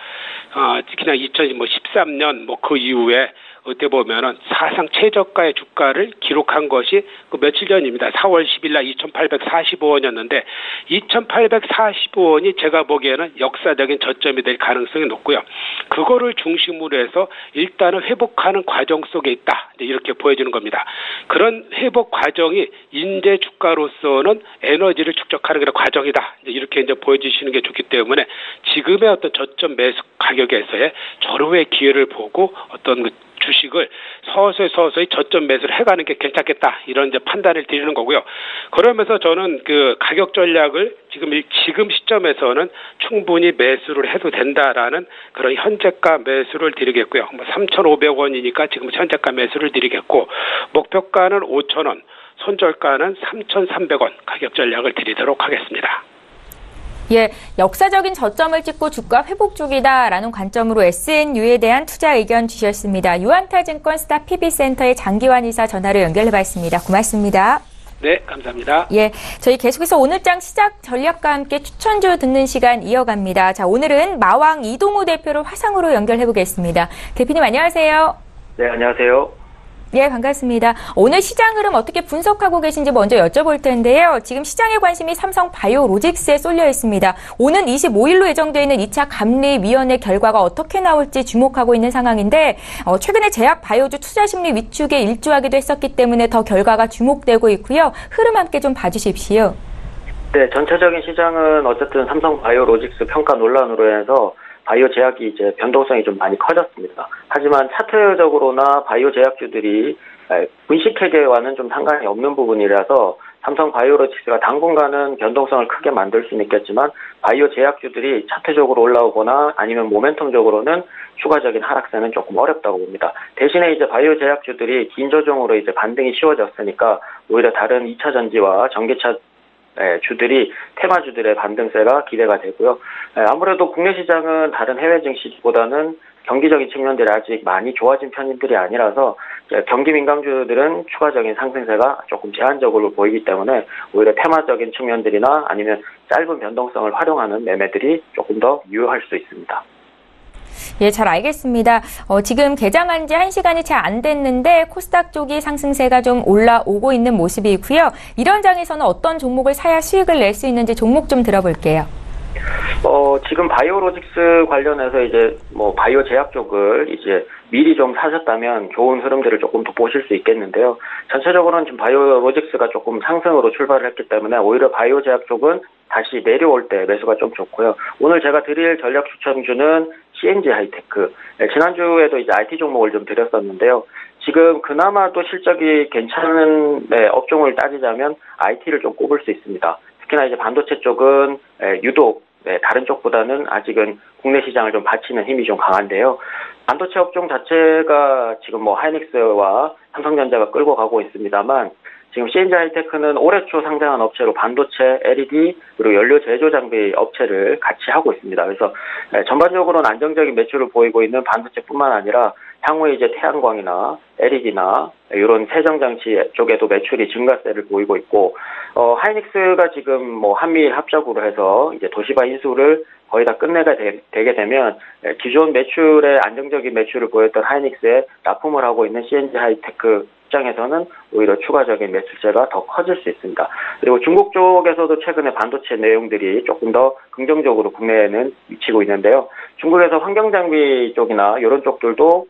그냥 2013년 그 이후에 어떻게 보면은 사상 최저가의 주가를 기록한 것이 그 며칠 전입니다. 4월 10일 날 2,845원이었는데 2,845원이 제가 보기에는 역사적인 저점이 될 가능성이 높고요. 그거를 중심으로 해서 일단은 회복하는 과정 속에 있다. 이렇게 보여지는 겁니다. 그런 회복 과정이 인재 주가로서는 에너지를 축적하는 그런 과정이다. 이렇게 이제 보여주시는 게 좋기 때문에 지금의 어떤 저점 매수 가격에서의 절호의 기회를 보고 어떤 그 주식을 서서히 저점 매수를 해가는 게 괜찮겠다 이런 이제 판단을 드리는 거고요. 그러면서 저는 그 가격 전략을 지금 시점에서는 충분히 매수를 해도 된다라는 그런 현재가 매수를 드리겠고요. 3,500원이니까 지금 현재가 매수를 드리겠고 목표가는 5,000원, 손절가는 3,300원 가격 전략을 드리도록 하겠습니다. 예, 역사적인 저점을 찍고 주가 회복 중이다라는 관점으로 SNU에 대한 투자 의견 주셨습니다. 유한타증권 스타 PB센터의 장기환 이사 전화로 연결해봤습니다. 고맙습니다. 네, 감사합니다. 예, 저희 계속해서 오늘장 시작 전략과 함께 추천주 듣는 시간 이어갑니다. 자, 오늘은 마왕 이동우 대표를 화상으로 연결해보겠습니다. 대표님 안녕하세요. 네, 안녕하세요. 예, 반갑습니다. 오늘 시장 흐름 어떻게 분석하고 계신지 먼저 여쭤볼 텐데요. 지금 시장의 관심이 삼성 바이오로직스에 쏠려 있습니다. 오는 25일로 예정되어 있는 2차 감리위원회 결과가 어떻게 나올지 주목하고 있는 상황인데 최근에 제약 바이오주 투자 심리 위축에 일조하기도 했었기 때문에 더 결과가 주목되고 있고요. 흐름 함께 좀 봐주십시오. 네, 전체적인 시장은 어쨌든 삼성 바이오로직스 평가 논란으로 해서 바이오 제약이 이제 변동성이 좀 많이 커졌습니다. 하지만 차트적으로나 바이오 제약주들이 분식회계와는 좀 상관이 없는 부분이라서 삼성 바이오로직스가 당분간은 변동성을 크게 만들 수는 있겠지만 바이오 제약주들이 차트적으로 올라오거나 아니면 모멘텀적으로는 추가적인 하락세는 조금 어렵다고 봅니다. 대신에 이제 바이오 제약주들이 긴 조정으로 이제 반등이 쉬워졌으니까 오히려 다른 2차 전지와 전기차 주들이 테마주들의 반등세가 기대가 되고요. 아무래도 국내 시장은 다른 해외 증시보다는 경기적인 측면들이 아직 많이 좋아진 편들이 아니라서 경기 민감주들은 추가적인 상승세가 조금 제한적으로 보이기 때문에 오히려 테마적인 측면들이나 아니면 짧은 변동성을 활용하는 매매들이 조금 더 유효할 수 있습니다. 예, 잘 알겠습니다. 지금 개장한 지 1시간이 채 안 됐는데 코스닥 쪽이 상승세가 좀 올라오고 있는 모습이고요. 이런 장에서는 어떤 종목을 사야 수익을 낼 수 있는지 종목 좀 들어볼게요. 지금 바이오로직스 관련해서 이제 바이오 제약 쪽을 이제 미리 좀 사셨다면 좋은 흐름들을 조금 더 보실 수 있겠는데요. 전체적으로는 지금 바이오로직스가 조금 상승으로 출발을 했기 때문에 오히려 바이오 제약 쪽은 다시 내려올 때 매수가 좀 좋고요. 오늘 제가 드릴 전략 추천주는 CNG 하이테크. 지난주에도 이제 IT 종목을 좀 드렸었는데요. 지금 그나마 또 실적이 괜찮은 업종을 따지자면 IT를 좀 꼽을 수 있습니다. 특히나 이제 반도체 쪽은 유독 다른 쪽보다는 아직은 국내 시장을 좀 받치는 힘이 좀 강한데요. 반도체 업종 자체가 지금 하이닉스와 삼성전자가 끌고 가고 있습니다만 지금 CNG 하이테크는 올해 초 상장한 업체로 반도체, LED 그리고 연료 제조 장비 업체를 같이 하고 있습니다. 그래서 전반적으로는 안정적인 매출을 보이고 있는 반도체뿐만 아니라 향후에 이제 태양광이나 LED나 이런 세정장치 쪽에도 매출이 증가세를 보이고 있고, 하이닉스가 지금 한미일 합작으로 해서 이제 도시바 인수를 거의 다 끝내게 되게 되면 기존 매출의 안정적인 매출을 보였던 하이닉스에 납품을 하고 있는 CNG 하이테크 입장에서는 오히려 추가적인 매출세가 더 커질 수 있습니다. 그리고 중국 쪽에서도 최근에 반도체 내용들이 조금 더 긍정적으로 국내에는 미치고 있는데요. 중국에서 환경장비 쪽이나 이런 쪽들도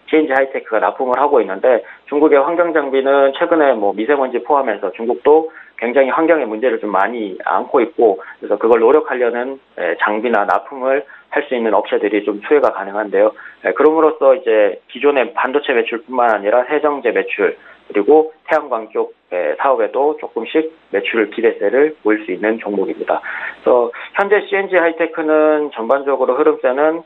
CNG 하이테크가 납품을 하고 있는데, 중국의 환경장비는 최근에 뭐 미세먼지 포함해서 중국도 굉장히 환경의 문제를 좀 많이 안고 있고, 그래서 그걸 노력하려는 장비나 납품을 할 수 있는 업체들이 좀 수혜가 가능한데요. 그럼으로써 이제 기존의 반도체 매출뿐만 아니라 세정제 매출, 그리고 태양광 쪽 사업에도 조금씩 매출 기대세를 보일 수 있는 종목입니다. 그래서 현재 CNG 하이테크는 전반적으로 흐름세는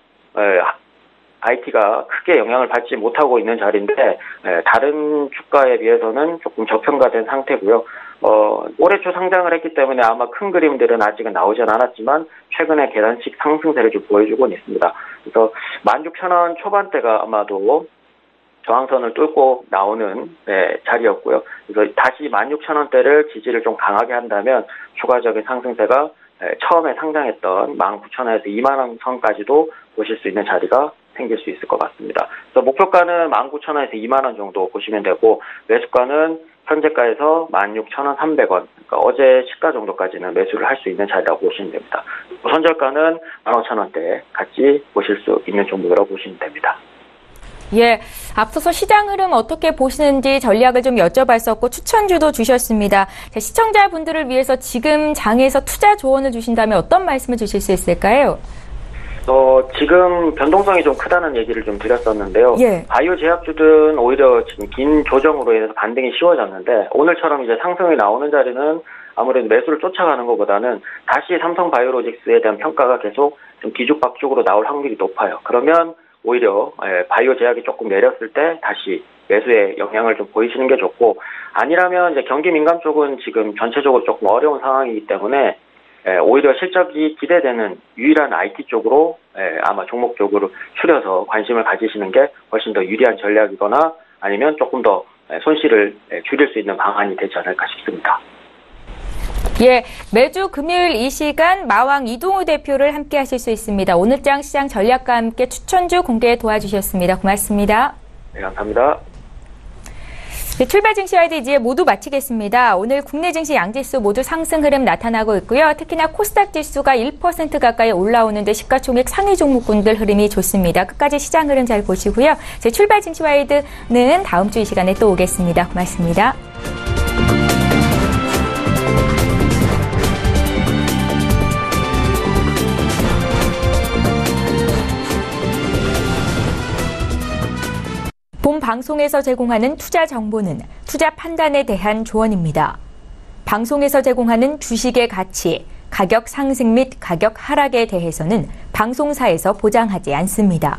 IT가 크게 영향을 받지 못하고 있는 자리인데, 다른 주가에 비해서는 조금 저평가된 상태고요. 올해 초 상장을 했기 때문에 아마 큰 그림들은 아직은 나오진 않았지만 최근에 계단식 상승세를 좀 보여주고는 있습니다. 그래서 16,000원 초반대가 아마도 저항선을 뚫고 나오는 자리였고요. 그래서 다시 16,000원대를 지지를 좀 강하게 한다면 추가적인 상승세가 처음에 상장했던 19,000원에서 20,000원 선까지도 보실 수 있는 자리가 생길 수 있을 것 같습니다. 그래서 목표가는 19,000원에서 20,000원 정도 보시면 되고, 매수가는 현재가에서 16,300원, 그러니까 어제 시가 정도까지는 매수를 할 수 있는 자리라고 보시면 됩니다. 손절가는 15,000원대 같이 보실 수 있는 종목이라고 보시면 됩니다. 예, 앞서서 시장 흐름 어떻게 보시는지 전략을 좀 여쭤봤었고 추천주도 주셨습니다. 자, 시청자분들을 위해서 지금 장에서 투자 조언을 주신다면 어떤 말씀을 주실 수 있을까요? 지금 변동성이 좀 크다는 얘기를 좀 드렸었는데요. 예. 바이오 제약주들은 오히려 지금 긴 조정으로 인해서 반등이 쉬워졌는데, 오늘처럼 이제 상승이 나오는 자리는 아무래도 매수를 쫓아가는 것보다는 다시 삼성바이오로직스에 대한 평가가 계속 좀 뒤죽박죽으로 나올 확률이 높아요. 그러면 오히려 바이오 제약이 조금 내렸을 때 다시 매수에 영향을 좀 보이시는 게 좋고, 아니라면 이제 경기 민감 쪽은 지금 전체적으로 조금 어려운 상황이기 때문에 오히려 실적이 기대되는 유일한 IT 쪽으로 아마 종목 쪽으로 추려서 관심을 가지시는 게 훨씬 더 유리한 전략이거나 아니면 조금 더 손실을 줄일 수 있는 방안이 되지 않을까 싶습니다. 예, 매주 금요일 이 시간 마왕 이동우 대표를 함께 하실 수 있습니다. 오늘장 시장 전략과 함께 추천주 공개 도와주셨습니다. 고맙습니다. 네, 감사합니다. 네, 출발 증시와이드 이제 모두 마치겠습니다. 오늘 국내 증시 양지수 모두 상승 흐름 나타나고 있고요. 특히나 코스닥 지수가 1% 가까이 올라오는데 시가총액 상위 종목군들 흐름이 좋습니다. 끝까지 시장 흐름 잘 보시고요. 제 출발 증시와이드는 다음 주 이 시간에 또 오겠습니다. 고맙습니다. 본 방송에서 제공하는 투자 정보는 투자 판단에 대한 조언입니다. 방송에서 제공하는 주식의 가치, 가격 상승 및 가격 하락에 대해서는 방송사에서 보장하지 않습니다.